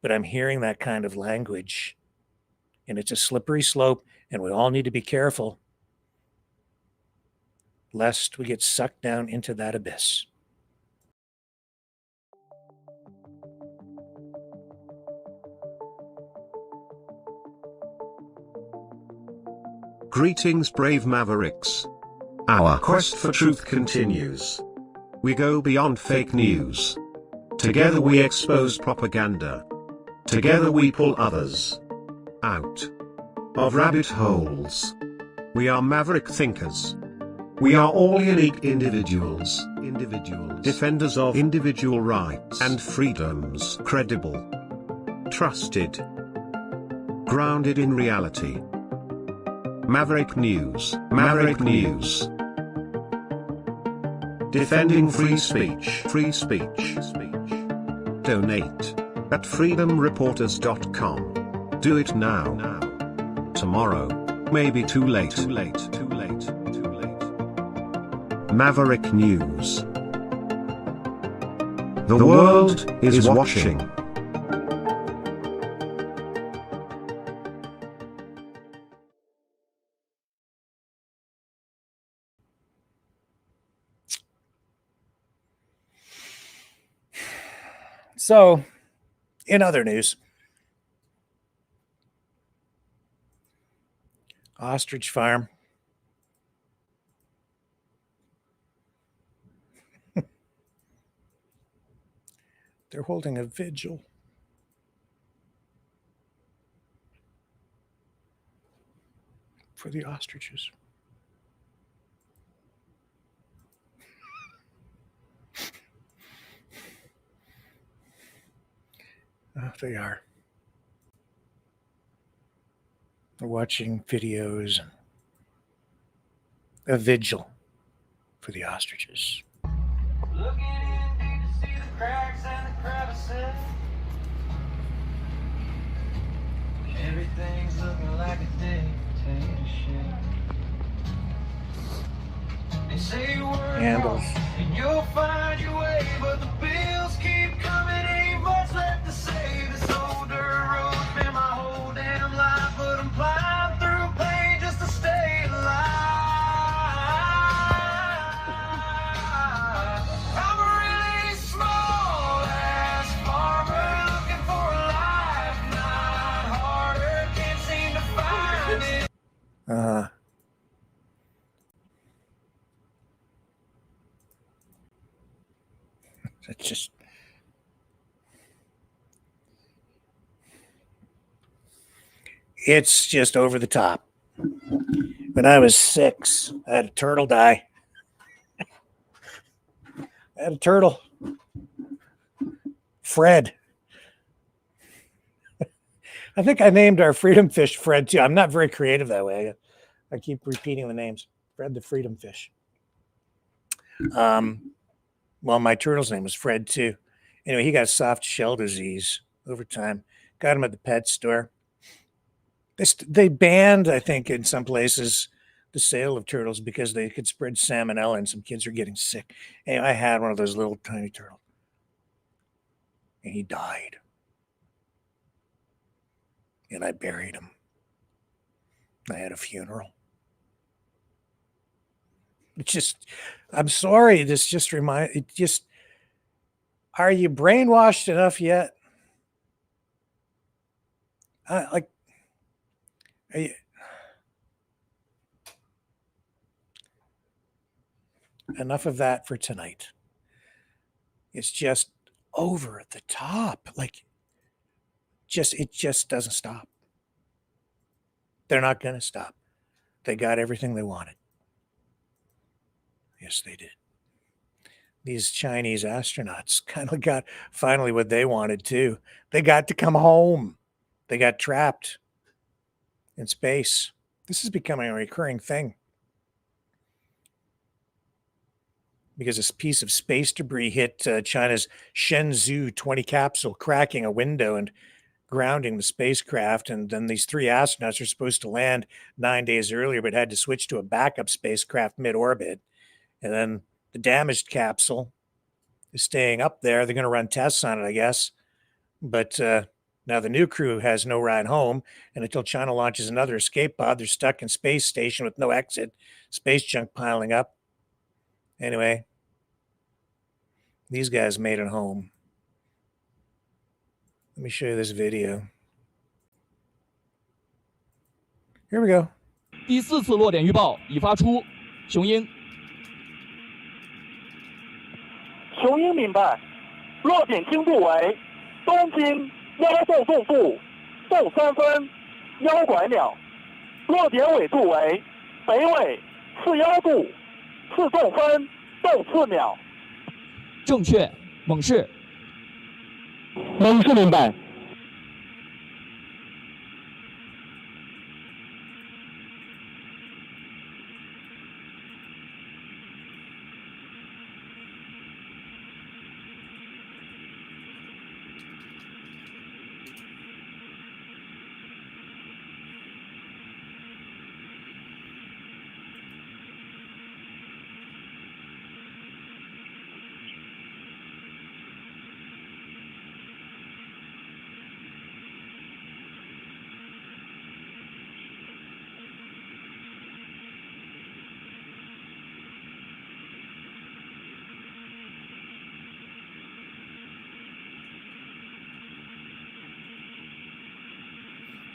[SPEAKER 2] but I'm hearing that kind of language. And it's a slippery slope, and we all need to be careful lest we get sucked down into that abyss.
[SPEAKER 11] Greetings, brave Mavericks. Our quest for truth continues. We go beyond fake news. Together we expose propaganda. Together we pull others out of rabbit holes. We are maverick thinkers. We are all unique individuals. Defenders of individual rights and freedoms. Credible. Trusted. Grounded in reality. Maverick News. Maverick News. Defending free speech. Free speech. Donate at freedomreporters.com. Do it now. Tomorrow may be too late. Maverick News. The world is watching.
[SPEAKER 2] So, in other news, ostrich farm. They're holding a vigil. For the ostriches. Oh, they are. They're watching videos. A vigil for the ostriches.
[SPEAKER 9] Looking in deep to see the cracks and the crevices. Everything's looking like a dictatorship. They say work
[SPEAKER 2] Handles.
[SPEAKER 9] and you'll find your way, but the bills keep coming. Ain't much left to save. This old dirt road's been my whole damn life, but I'm plowing through pain just to stay alive. I'm a really small ass farmer looking for a life, not harder. Can't seem to find it.
[SPEAKER 2] It's just over the top. When I was 6, I had a turtle die. I had a turtle. Fred. I think I named our freedom fish Fred too. I'm not very creative that way. I keep repeating the names. Fred the freedom fish. Well, my turtle's name was Fred too. Anyway, he got soft shell disease over time. Got him at the pet store. They banned, I think, in some places, the sale of turtles because they could spread salmonella and some kids are getting sick. And I had one of those little tiny turtles. And he died. And I buried him. I had a funeral. It's just, I'm sorry, are you brainwashed enough yet? Enough of that for tonight. It's just over the top. It just doesn't stop. They're not going to stop. They got everything they wanted. Yes, they did. These Chinese astronauts kind of got finally what they wanted too. They got to come home. They got trapped in space. This is becoming a recurring thing. Because this piece of space debris hit China's Shenzhou 20 capsule, cracking a window and grounding the spacecraft. And then these 3 astronauts are supposed to land 9 days earlier, but had to switch to a backup spacecraft mid-orbit. And then the damaged capsule is staying up there. They're going to run tests on it, I guess. But now the new crew has no ride home. And until China launches another escape pod, they're stuck in space station with no exit. Space junk piling up. Anyway, these guys made it home. Let me show you this video. Here we go.
[SPEAKER 12] 第4次落点预报已发出，雄鹰。
[SPEAKER 13] 雄鹰明白，落点经度为东经1洞洞部洞3分1拐秒，落点纬度为北纬41度4洞分洞4秒。
[SPEAKER 12] 正确，猛士。
[SPEAKER 13] 猛士明白。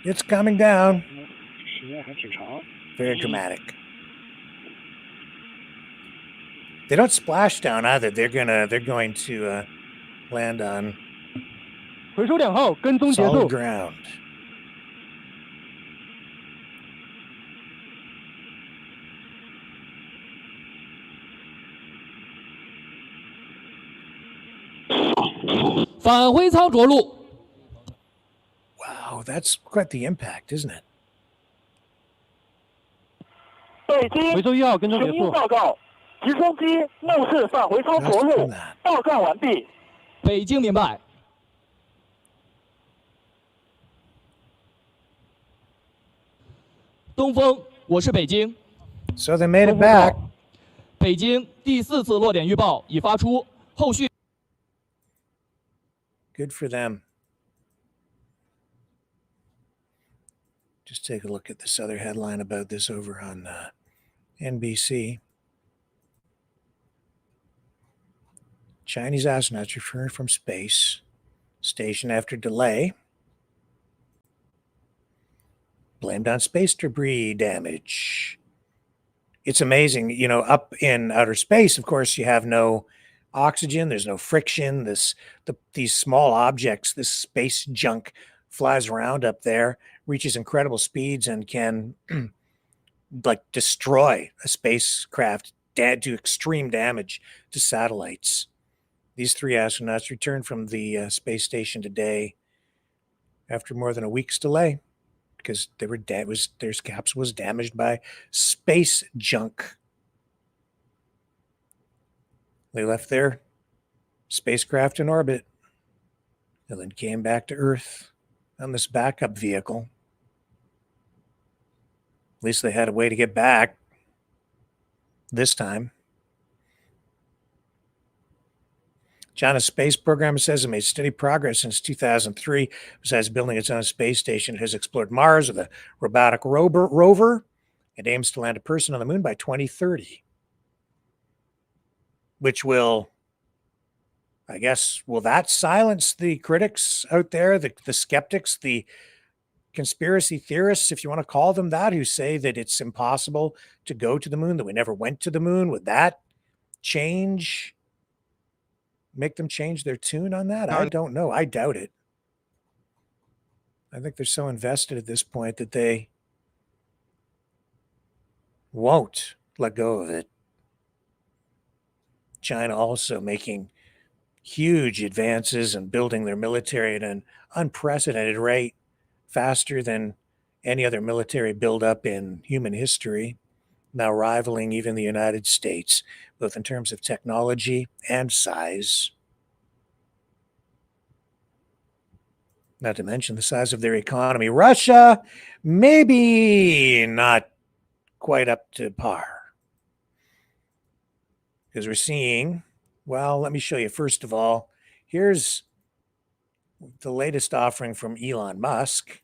[SPEAKER 2] It's coming down. Very dramatic. They don't splash down either. They're going to land on
[SPEAKER 12] 回收点后跟踪结
[SPEAKER 2] solid
[SPEAKER 12] 束。
[SPEAKER 2] ground. Wow, that's quite the impact, isn't it?
[SPEAKER 13] 北京群英报告，直升机目视返回舱着陆，报告完毕。
[SPEAKER 12] 北京明白。东风，我是北京。
[SPEAKER 2] So they made it back.
[SPEAKER 12] 北京第4次落点预报已发出，后续。
[SPEAKER 2] Good for them. Just take a look at this other headline about this over on NBC. Chinese astronauts returned from space station after delay. Blamed on space debris damage. It's amazing, you know, up in outer space, of course, you have no oxygen, there's no friction. These small objects, this space junk flies around up there, reaches incredible speeds, and can like destroy a spacecraft, do extreme damage to satellites. These 3 astronauts returned from the space station today after more than a week's delay because their capsule was damaged by space junk. They left their spacecraft in orbit and then came back to Earth on this backup vehicle. At least they had a way to get back this time. China's space program says it made steady progress since 2003. Besides building its own space station, it has explored Mars with a robotic rover and aims to land a person on the moon by 2030. Which will, I guess, will that silence the critics out there, the skeptics, the conspiracy theorists, if you want to call them that, who say that it's impossible to go to the moon, that we never went to the moon? Would that make them change their tune on that? I don't know. I doubt it. I think they're so invested at this point that they won't let go of it. China also making huge advances and building their military at an unprecedented rate, faster than any other military buildup in human history, now rivaling even the United States, both in terms of technology and size. Not to mention the size of their economy. Russia, maybe not quite up to par. Because we're seeing, well, let me show you. First of all, here's the latest offering from Elon Musk,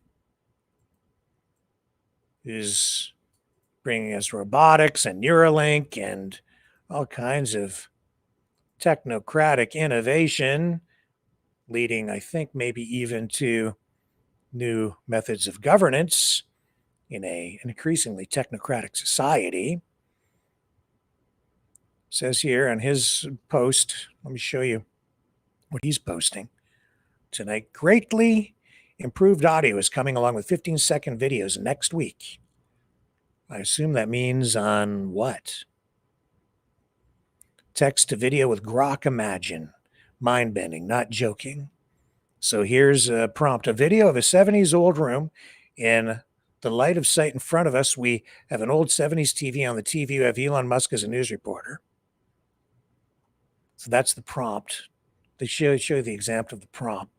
[SPEAKER 2] who's bringing us robotics and Neuralink and all kinds of technocratic innovation, leading, I think, maybe even to new methods of governance in an increasingly technocratic society. Says here on his post, let me show you what he's posting tonight. Greatly improved audio is coming along with 15-second videos next week. I assume that means on what? Text to video with Grok Imagine. Mind-bending, not joking. So here's a prompt, a video of a 70s old room. In the light of sight in front of us, we have an old 70s TV. On the TV, we have Elon Musk as a news reporter. So that's the prompt. They show you the example of the prompt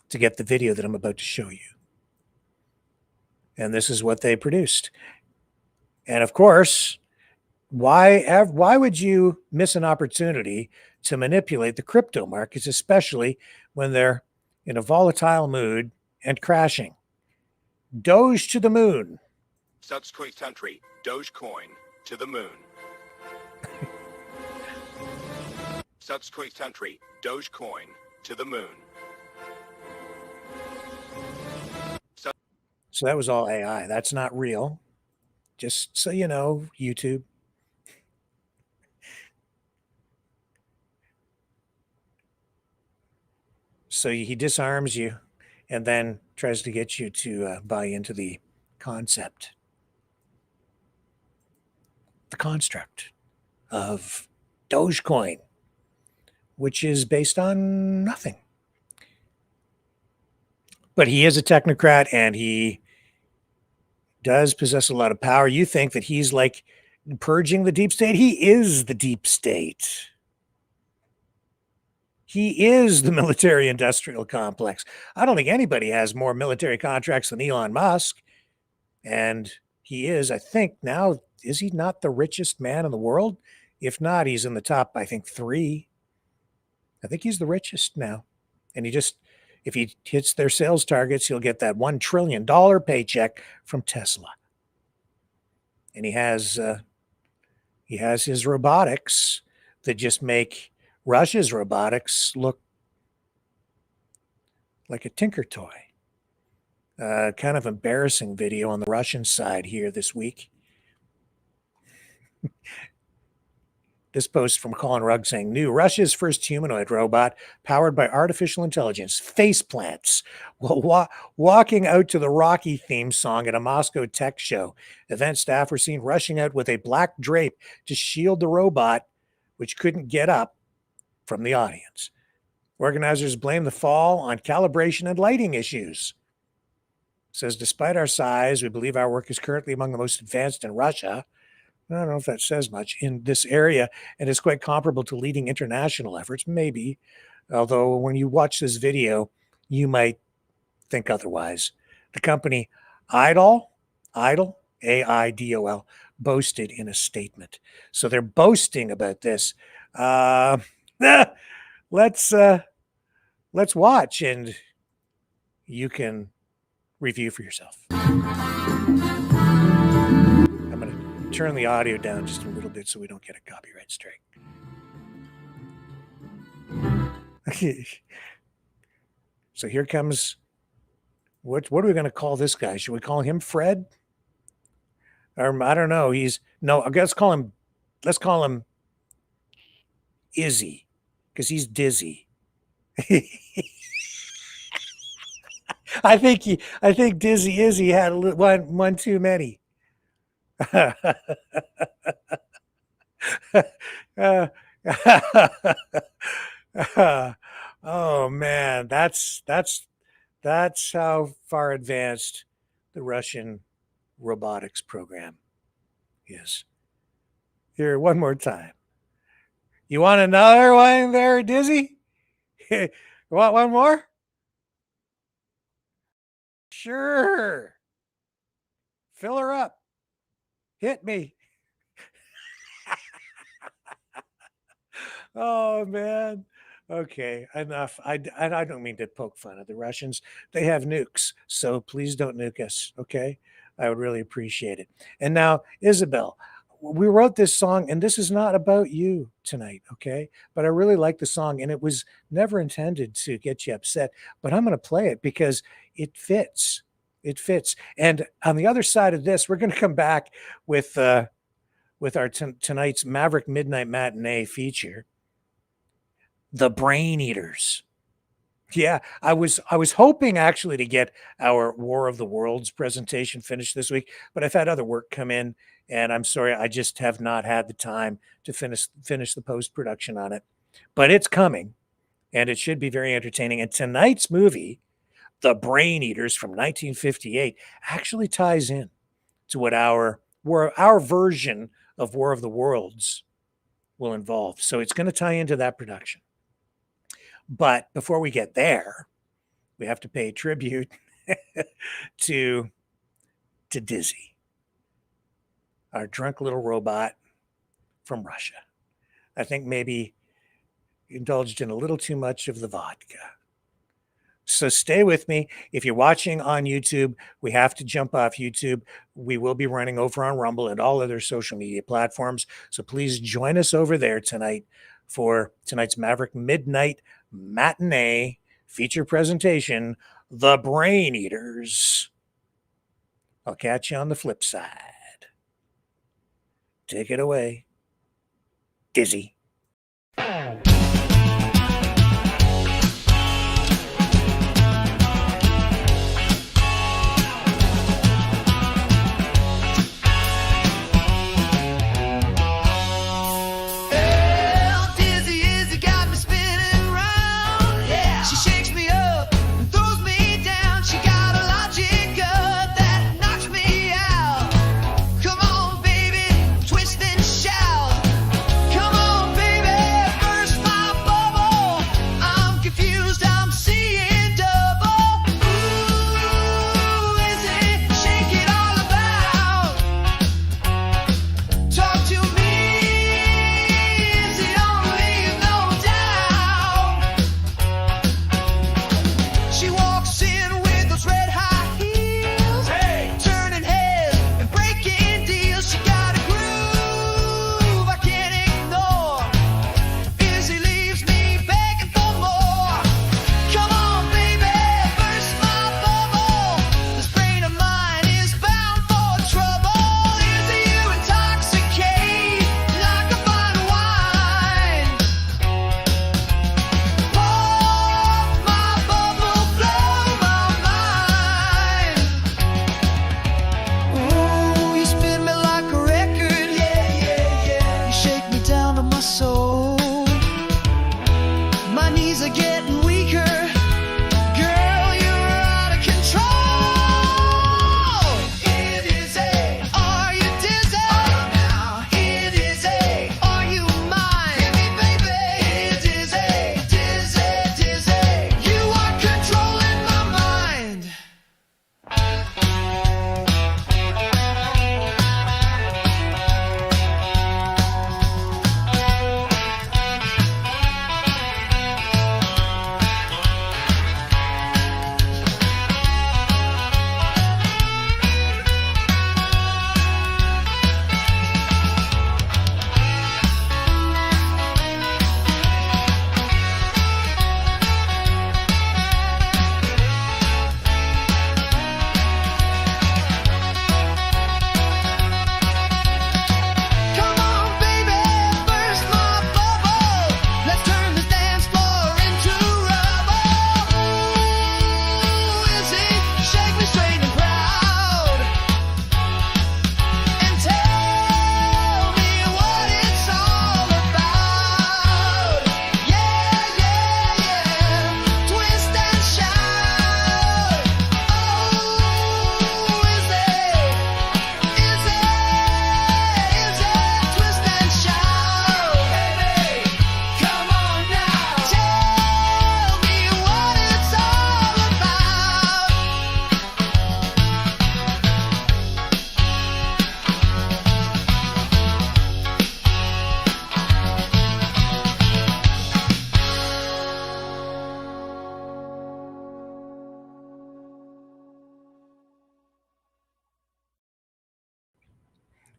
[SPEAKER 2] to get the video that I'm about to show you. And this is what they produced. And of course, why would you miss an opportunity to manipulate the crypto markets, especially when they're in a volatile mood and crashing? Doge to the moon.
[SPEAKER 15] Subsequent country, Dogecoin to the moon. Subsequent country, Dogecoin to the moon.
[SPEAKER 2] So that was all AI. That's not real. Just so you know, YouTube. So he disarms you and then tries to get you to buy into the concept, the construct of Dogecoin, which is based on nothing. But he is a technocrat and he does possess a lot of power. You think that he's like purging the deep state? He is the deep state. He is the military industrial complex. I don't think anybody has more military contracts than Elon Musk. And he is, I think now, is he not the richest man in the world? If not, he's in the top, I think, 3. I think he's the richest now. And he just, if he hits their sales targets, he'll get that $1 trillion paycheck from Tesla. And he has his robotics that just make Russia's robotics look like a tinker toy. Kind of embarrassing video on the Russian side here this week. This post from Colin Rugg saying, new Russia's first humanoid robot powered by artificial intelligence face plants while walking out to the Rocky theme song at a Moscow tech show. Event staff were seen rushing out with a black drape to shield the robot, which couldn't get up, from the audience. Organizers blame the fall on calibration and lighting issues. Says, despite our size, we believe our work is currently among the most advanced in Russia. I don't know if that says much in this area, and is quite comparable to leading international efforts, maybe. Although when you watch this video, you might think otherwise. The company Idol, AIDOL, boasted in a statement. So they're boasting about this. Let's watch, and you can review for yourself. I'm going to turn the audio down just a little bit so we don't get a copyright strike. So here comes, what are we going to call this guy? Should we call him Fred? Or I don't know. Let's call him Izzy, because he's dizzy. I think Dizzy Izzy had one too many. Oh man, that's how far advanced the Russian robotics program is. Here, one more time. You want another one there, Dizzy? You want one more? Sure. Fill her up. Hit me. Oh, man. Okay, enough. I don't mean to poke fun at the Russians. They have nukes, so please don't nuke us, okay? I would really appreciate it. And now, Isabel, we wrote this song, and this is not about you tonight, okay? But I really like the song, and it was never intended to get you upset, but I'm going to play it because it fits. It fits. And on the other side of this, we're going to come back with our tonight's Maverick Midnight Matinee feature, The Brain Eaters. Yeah, I was hoping actually to get our War of the Worlds presentation finished this week, but I've had other work come in, and I'm sorry, I just have not had the time to finish the post-production on it. But it's coming, and it should be very entertaining. And tonight's movie, The Brain Eaters from 1958, actually ties in to what our version of War of the Worlds will involve. So it's going to tie into that production. But before we get there, we have to pay tribute to Dizzy, our drunk little robot from Russia. I think maybe indulged in a little too much of the vodka. So stay with me. If you're watching on YouTube, we have to jump off YouTube. We will be running over on Rumble and all other social media platforms. So please join us over there tonight for tonight's Maverick Midnight Matinee feature presentation, The Brain Eaters. I'll catch you on the flip side. Take it away, Dizzy.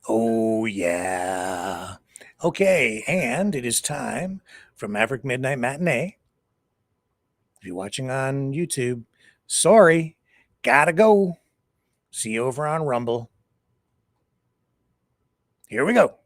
[SPEAKER 2] Oh, yeah. Okay, and it is time for Maverick Midnight Matinee. If you're watching on YouTube, sorry, gotta go. See you over on Rumble. Here we go.